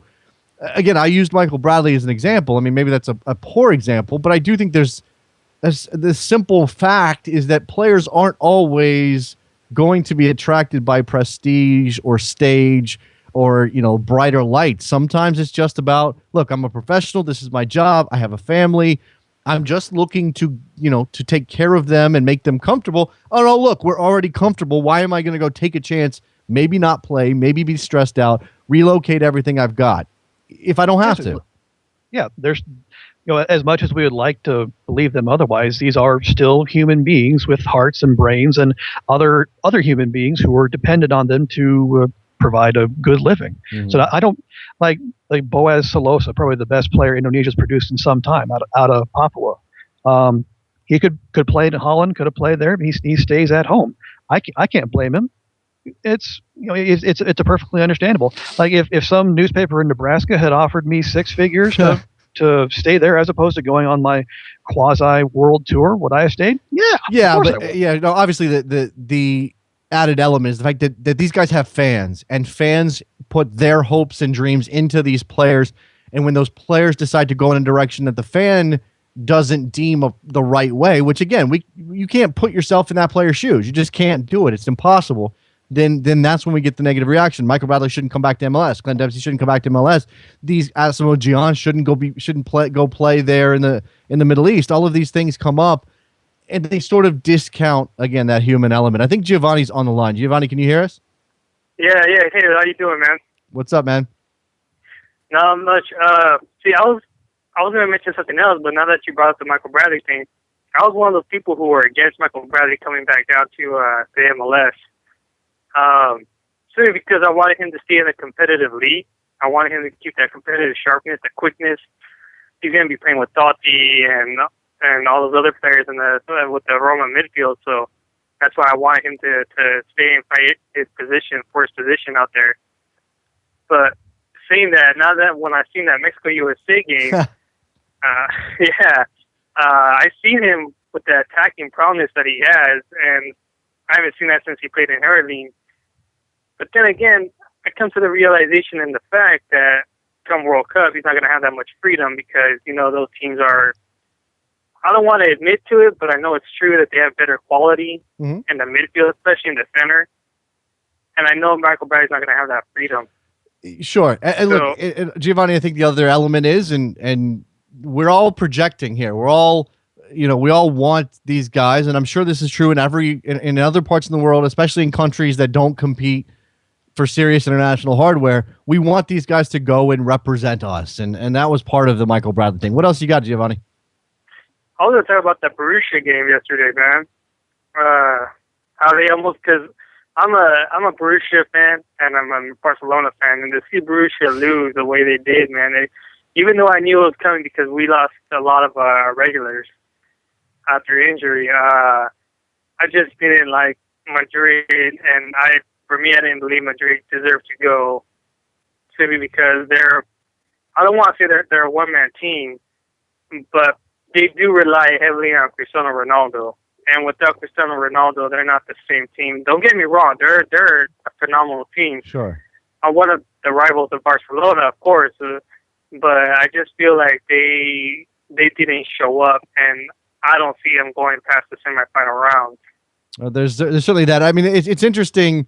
again, I used Michael Bradley as an example. Maybe that's a poor example, but I do think the simple fact is that players aren't always going to be attracted by prestige or stage or, brighter lights. Sometimes it's just about, look, I'm a professional. This is my job. I have a family. I'm just looking to, to take care of them and make them comfortable. Oh, no, look, we're already comfortable. Why am I going to go take a chance, maybe not play, maybe be stressed out, relocate everything I've got if I don't have to? Yeah, there's, as much as we would like to believe them otherwise, these are still human beings with hearts and brains and other human beings who are dependent on them to provide a good living. Mhm. So I don't like Boaz Solosa, probably the best player Indonesia's produced in some time out of Papua. He could play in Holland, could have played there. But he stays at home. I can't blame him. It's it's a perfectly understandable. Like if some newspaper in Nebraska had offered me six figures to stay there as opposed to going on my quasi world tour, would I have stayed? Yeah, of course I would. No, obviously the added element is the fact that these guys have fans, and fans put their hopes and dreams into these players, and when those players decide to go in a direction that the fan doesn't deem the right way, which again, you can't put yourself in that player's shoes. You just can't do it. It's impossible. Then that's when we get the negative reaction. Michael Bradley shouldn't come back to MLS. Glenn Dempsey shouldn't come back to MLS. These Asamoah Gyan shouldn't play there in the Middle East. All of these things come up, and they sort of discount again that human element. I think Giovanni's on the line. Giovanni, can you hear us? Yeah. Hey, how you doing, man? What's up, man? Not much. See, I was gonna mention something else, but now that you brought up the Michael Bradley thing, I was one of those people who were against Michael Bradley coming back down to the MLS. Simply because I wanted him to stay in a competitive league. I wanted him to keep that competitive sharpness, the quickness. He's going to be playing with Totti and all those other players with the Roma midfield. So that's why I wanted him to stay and fight his position, for his position out there. But saying that, now that when I seen that Mexico USA game, I seen him with the attacking prowess that he has, and I haven't seen that since he played in Herlean. But then again, I come to the realization and the fact that come World Cup, he's not going to have that much freedom because, those teams are, I don't want to admit to it, but I know it's true that they have better quality in the midfield, especially in the center. And I know Michael Bradley's not going to have that freedom. Sure. And look, Giovanni, I think the other element is, and we're all projecting here. We're all, we all want these guys, and I'm sure this is true in other parts of the world, especially in countries that don't compete for serious international hardware. We want these guys to go and represent us, and that was part of the Michael Bradley thing. What else you got, Giovanni? I was going to talk about the Borussia game yesterday, man. How they almost, because I'm a Borussia fan and I'm a Barcelona fan, and to see Borussia lose the way they did, man, even though I knew it was coming because we lost a lot of regulars after injury, I just didn't like Madrid, and for me, I didn't believe Madrid deserved to go simply because I don't want to say they're a one-man team, but they do rely heavily on Cristiano Ronaldo. And without Cristiano Ronaldo, they're not the same team. Don't get me wrong, they're a phenomenal team. Sure. One of the rivals of Barcelona, of course, but I just feel like they didn't show up, and I don't see them going past the semifinal round. There's certainly that. I mean, it's interesting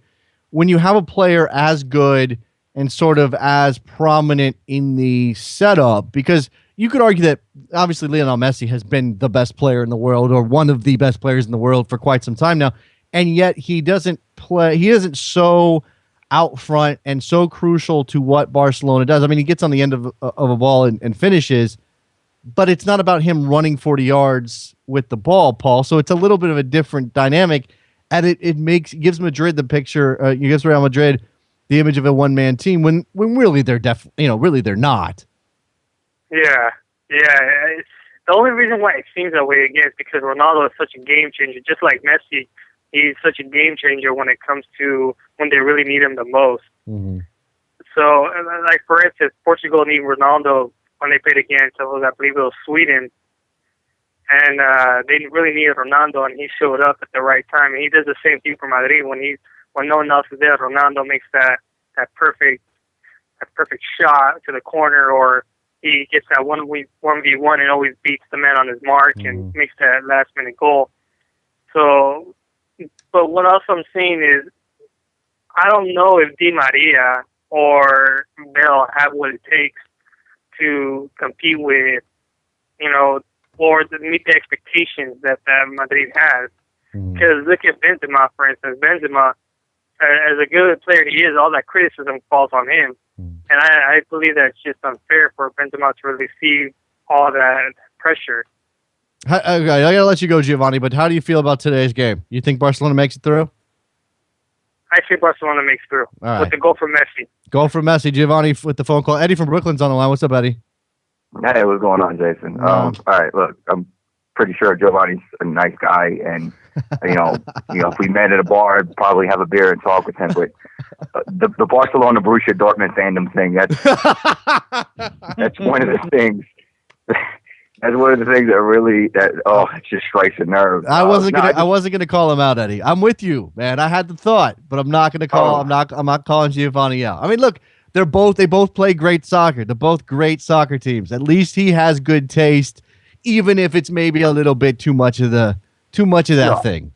when you have a player as good and sort of as prominent in the setup, because you could argue that obviously Lionel Messi has been the best player in the world, or one of the best players in the world for quite some time now, and yet he doesn't play. He isn't so out front and so crucial to what Barcelona does. I mean, he gets on the end of a ball and finishes, but it's not about him running 40 yards with the ball, Paul. So it's a little bit of a different dynamic, and it gives Madrid the picture. Gives Real Madrid the image of a one-man team when really they're really they're not. Yeah. The only reason why it seems that way again is because Ronaldo is such a game changer. Just like Messi, he's such a game changer when it comes to when they really need him the most. Mm-hmm. So, like for instance, Portugal needed Ronaldo when they played against, I believe it was Sweden, and they really needed Ronaldo, and he showed up at the right time. And he does the same thing for Madrid when no one else is there. Ronaldo makes that perfect shot to the corner, or he gets that 1v1 and always beats the man on his mark and makes that last minute goal. So, but what else I'm saying is, I don't know if Di Maria or Bale have what it takes to compete with, or or to meet the expectations that Madrid has. Because look at Benzema, for instance. Benzema, as a good player he is, all that criticism falls on him. And I believe that it's just unfair for Benzema to receive all that pressure. Okay, I gotta let you go, Giovanni. But how do you feel about today's game? You think Barcelona makes it through? I think Barcelona makes through with the goal from Messi. Goal from Messi. Giovanni with the phone call. Eddie from Brooklyn's on the line. What's up, Eddie? Hey, what's going on, Jason? All right, look, I'm pretty sure Giovanni's a nice guy, and you know, if we met at a bar, I'd probably have a beer and talk with him. But the Barcelona Borussia Dortmund fandom thing, that's one of the things. That's one of the things that really it just strikes a nerve. I wasn't gonna call him out, Eddie. I'm with you, man. I had the thought, but I'm not gonna call. I'm not calling Giovanni out. I mean, look, they both play great soccer. They're both great soccer teams. At least he has good taste, even if it's maybe a little bit too much of that thing.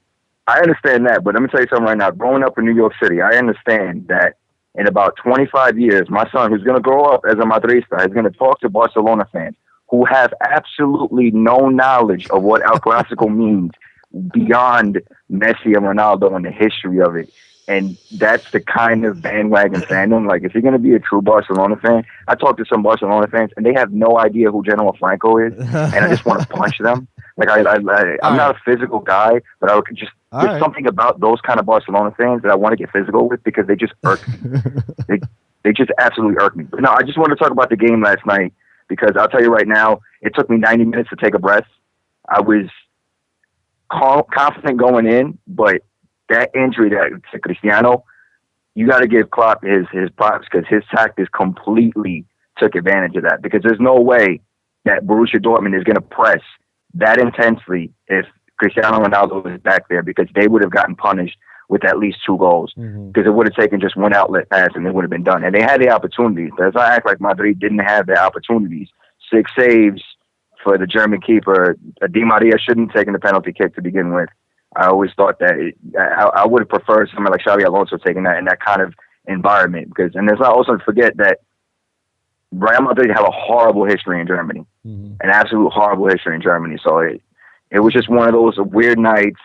I understand that, but let me tell you something right now. Growing up in New York City, I understand that in about 25 years, my son, who's going to grow up as a Madrista, is going to talk to Barcelona fans who have absolutely no knowledge of what El Clásico means beyond Messi and Ronaldo and the history of it. And that's the kind of bandwagon fandom. Like, if you're going to be a true Barcelona fan, I talk to some Barcelona fans, and they have no idea who General Franco is, and I just want to punch them. Like, I'm not a physical guy, but I would just there's something about those kind of Barcelona fans that I want to get physical with because they just irk me. They just absolutely irk me. But no, I just want to talk about the game last night because I'll tell you right now, it took me 90 minutes to take a breath. I was confident going in, but that injury to Cristiano, you got to give Klopp his props because his tactics completely took advantage of that. Because there's no way that Borussia Dortmund is going to press that intensely if Cristiano Ronaldo was back there, because they would have gotten punished with at least 2 goals. Because it would have taken just one outlet pass and it would have been done. And they had the opportunities. As I act like Madrid didn't have the opportunities. 6 saves for the German keeper. Di Maria shouldn't have taken the penalty kick to begin with. I always thought that I would have preferred someone like Xabi Alonso taking that in that kind of environment. And let's not also forget that Real Madrid have a horrible history in Germany, an absolute horrible history in Germany. So it was just one of those weird nights.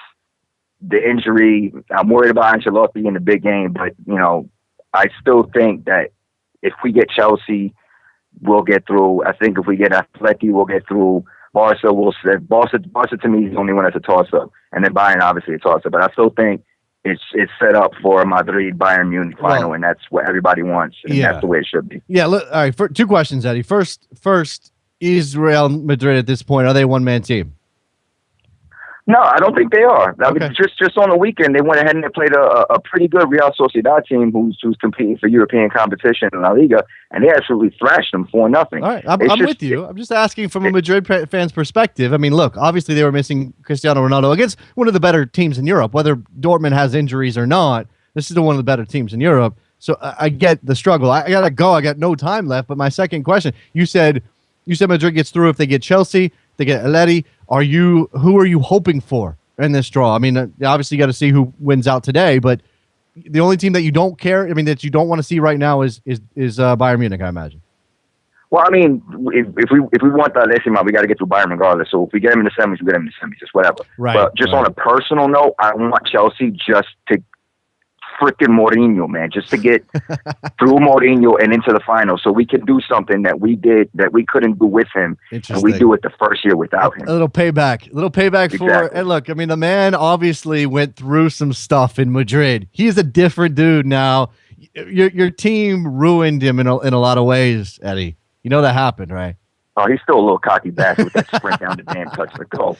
The injury, I'm worried about Ancelotti in the big game, but I still think that if we get Chelsea, we'll get through. I think if we get Atleti, we'll get through. Barca to me is the only one that's a toss-up. And then Bayern, obviously, a toss-up. But I still think it's set up for Madrid, Bayern Munich final, and that's what everybody wants. And that's the way it should be. Yeah, look, all right, 2 questions, Eddie. First, is Real Madrid at this point, are they a one-man team? No, I don't think they are. I mean, just on the weekend, they went ahead and they played a pretty good Real Sociedad team who's competing for European competition in La Liga, and they absolutely thrashed them 4-0. All right, I'm with you. I'm just asking from a Madrid fan's perspective. I mean, look, obviously they were missing Cristiano Ronaldo against one of the better teams in Europe. Whether Dortmund has injuries or not, this is still one of the better teams in Europe. So I get the struggle. I gotta go. I got no time left. But my second question, you said Madrid gets through if they get Chelsea, they get Atleti. Who are you hoping for in this draw? I mean, obviously you got to see who wins out today, but the only team that you don't care, that you don't want to see right now is Bayern Munich, I imagine. Well, I mean, if we want that Decima, we got to get through Bayern regardless. So if we get them in the semis, we get them in the semis, just whatever. Right. But just on a personal note, I want Chelsea just to freaking Mourinho, man, just to get through Mourinho and into the final, so we can do something that we couldn't do with him, and we do it the first year without him. A little payback exactly. And look, I mean, the man obviously went through some stuff in Madrid. He's a different dude now. Your team ruined him in a lot of ways, Eddie. You know that happened, right? Oh, he's still a little cocky bastard with that sprint down the damn touch the goal.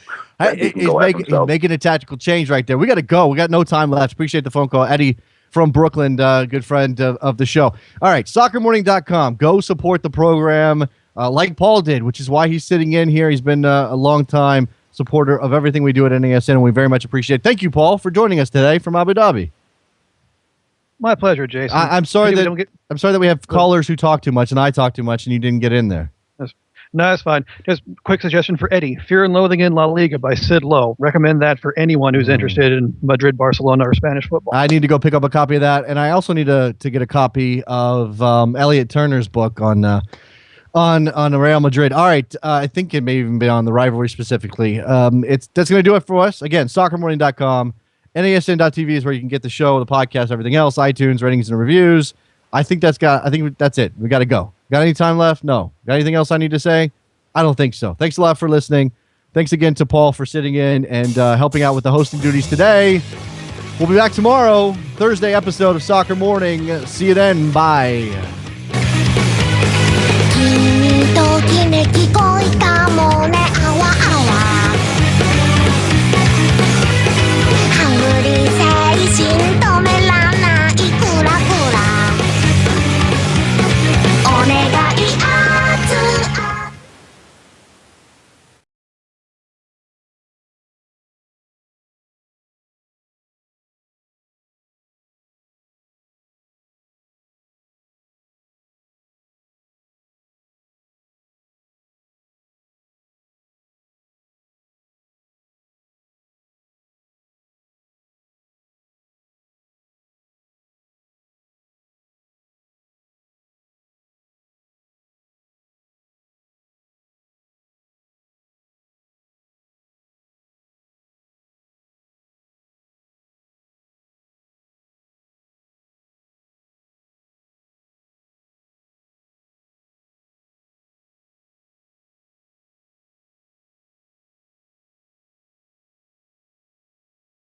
He's making a tactical change right there. We got to go. We got no time left. Appreciate the phone call. Eddie from Brooklyn, good friend of the show. All right, soccermorning.com. Go support the program like Paul did, which is why he's sitting in here. He's been a long-time supporter of everything we do at NASN, and we very much appreciate it. Thank you, Paul, for joining us today from Abu Dhabi. My pleasure, Jason. I'm sorry that we have callers who talk too much, and I talk too much, and you didn't get in there. No, that's fine. Just quick suggestion for Eddie. Fear and Loathing in La Liga by Sid Lowe. Recommend that for anyone who's interested in Madrid, Barcelona, or Spanish football. I need to go pick up a copy of that, and I also need to get a copy of Elliot Turner's book on on Real Madrid. All right, I think it may even be on the rivalry specifically. That's going to do it for us. Again, soccermorning.com, NASN.TV is where you can get the show, the podcast, everything else, iTunes, ratings and reviews. I think that's it. We got to go. Got any time left? No. Got anything else I need to say? I don't think so. Thanks a lot for listening. Thanks again to Paul for sitting in and helping out with the hosting duties today. We'll be back tomorrow, Thursday episode of Soccer Morning. See you then. Bye. 君ときめき恋かもね